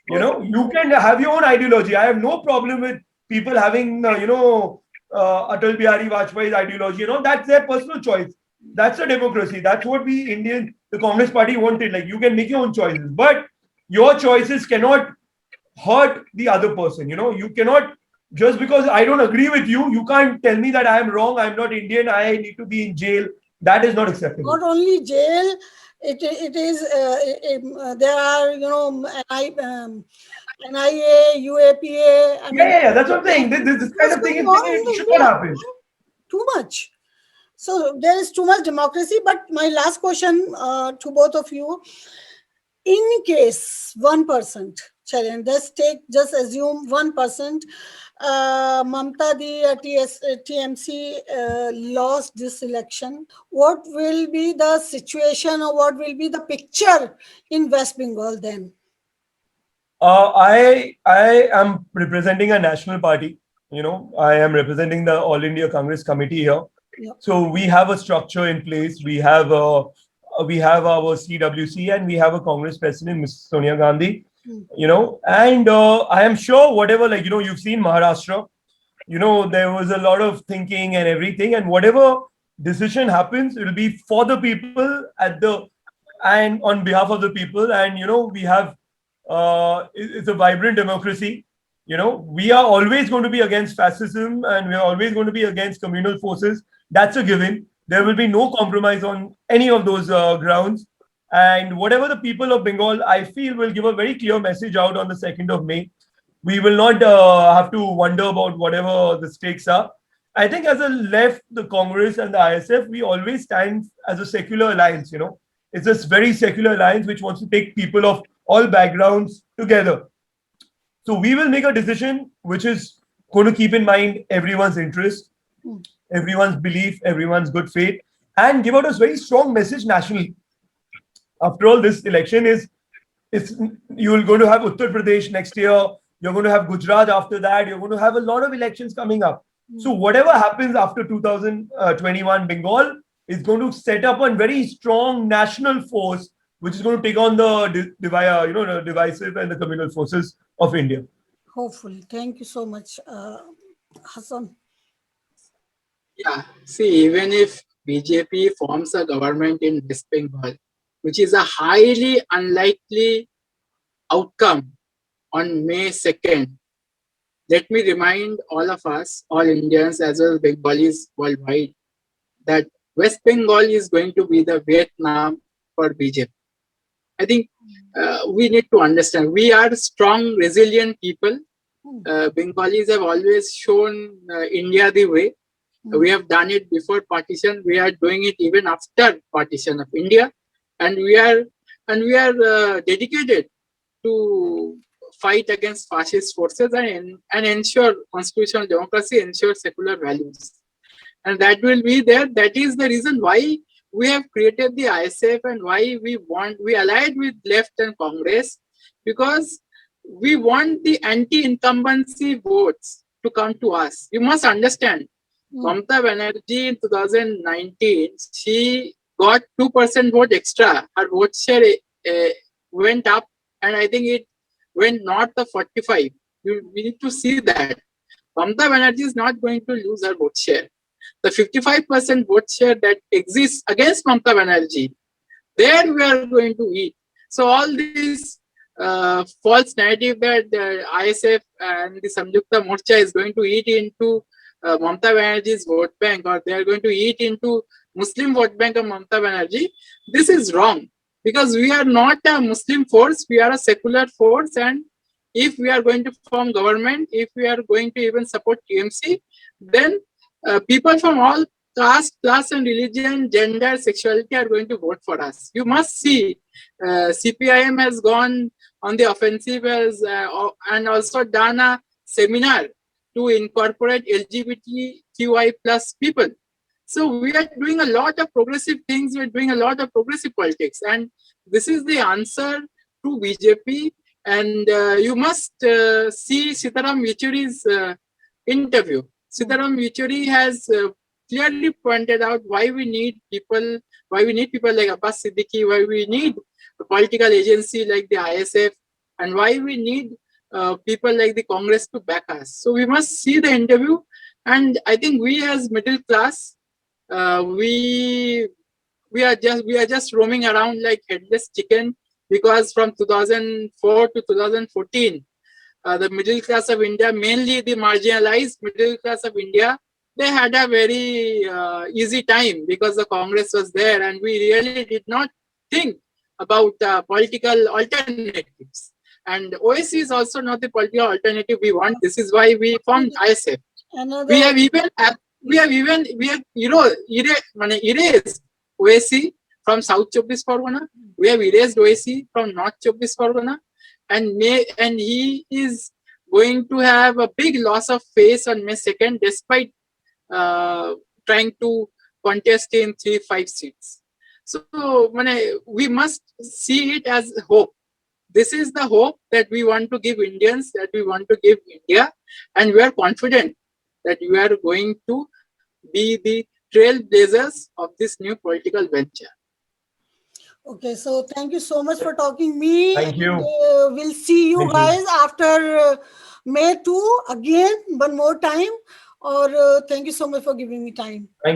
You can have your own ideology. I have no problem with people having, Atal Bihari Vajpayee's ideology. That's their personal choice. That's a democracy. That's what the Congress party wanted. You can make your own choices, but your choices cannot hurt the other person. You cannot just because I don't agree with you, you can't tell me that I am wrong, I'm not Indian, I need to be in jail. That is not acceptable. Not only jail, it is there are, you know, NIA, UAPA. I mean, Yeah. That's what I'm saying. This kind what's of thing going is on in it the should not India? happen. Too much. So there is too much democracy. But my last question to both of you: in case 1%, Charan, just assume 1%, Mamta Di TMC lost this election, what will be the situation, or what will be the picture in West Bengal then? I am representing a national party. I am representing the All India Congress Committee here. Yeah. So we have a structure in place. We have our CWC, and we have a Congress president, Ms. Sonia Gandhi. And I am sure whatever, you've seen Maharashtra. There was a lot of thinking and everything, and whatever decision happens, it will be for the people and on behalf of the people. And we have it's a vibrant democracy. We are always going to be against fascism, and we are always going to be against communal forces. That's a given. There will be no compromise on any of those grounds. And whatever the people of Bengal, I feel, will give a very clear message out on the 2nd of May. We will not have to wonder about whatever the stakes are. I think as a left, the Congress and the ISF, we always stand as a secular alliance. It's this very secular alliance which wants to take people of all backgrounds together. So we will make a decision which is going to keep in mind everyone's interest, everyone's belief, everyone's good faith, and give out a very strong message nationally. After all, this election is you're going to have Uttar Pradesh next year. You're going to have Gujarat after that. You're going to have a lot of elections coming up. So whatever happens after 2021, Bengal is going to set up a very strong national force, which is going to take on the divisive and the communal forces of India. Hopefully. Thank you so much, Hassan. Yeah, see, even if BJP forms a government in West Bengal, which is a highly unlikely outcome on May 2nd, let me remind all of us, all Indians as well as Bengalis worldwide, that West Bengal is going to be the Vietnam for BJP. I think we need to understand, we are strong, resilient people. Bengalis have always shown India the way. We have done it before partition. We are doing it even after partition of India, and we are dedicated to fight against fascist forces and ensure constitutional democracy, ensure secular values, and that will be there. That is the reason why we have created the ISF and why we allied with left and Congress, because we want the anti-incumbency votes to come to us. You must understand. Mamta Banerjee in 2019, she got 2% vote extra. Her vote share went up, and I think it went north of 45. We need to see that. Mamta Banerjee is not going to lose her vote share. The 55% vote share that exists against Mamta Banerjee, there we are going to eat. So all this false narrative that the ISF and the Samyukta Morcha is going to eat into Mamta Banerjee's vote bank, or they are going to eat into Muslim vote bank of Mamta Banerjee, this is wrong, because we are not a Muslim force, we are a secular force, and if we are going to form government, if we are going to even support TMC, then people from all caste, class and religion, gender, sexuality are going to vote for us. You must see, CPIM has gone on the offensive and also done a seminar to incorporate LGBTQI plus people. So we are doing a lot of progressive things, we're doing a lot of progressive politics, and this is the answer to BJP. And you must see Sitaram Yechury's interview. Sitaram Yechury has clearly pointed out why we need people like Abbas Siddiqui, why we need a political agency like the ISF, and why we need people like the Congress to back us. So we must see the interview, and I think we as middle class, we are just roaming around like headless chicken, because from 2004 to 2014, the middle class of India, mainly the marginalized middle class of India, they had a very easy time because the Congress was there, and we really did not think about political alternatives. And OSC is also not the political alternative we want. This is why we formed ISF. We have erased OSC from South Chobis Pargana. We have erased OSC from North Chobis Pargana, and he is going to have a big loss of face on May 2nd, despite trying to contest in 3-5 seats. So we must see it as hope. This is the hope that we want to give Indians, that we want to give India, and we are confident that we are going to be the trailblazers of this new political venture. Okay, so thank you so much for talking me. Thank you. We'll see you Thank you. guys after May 2 again, one more time. Or thank you so much for giving me time. Thank you.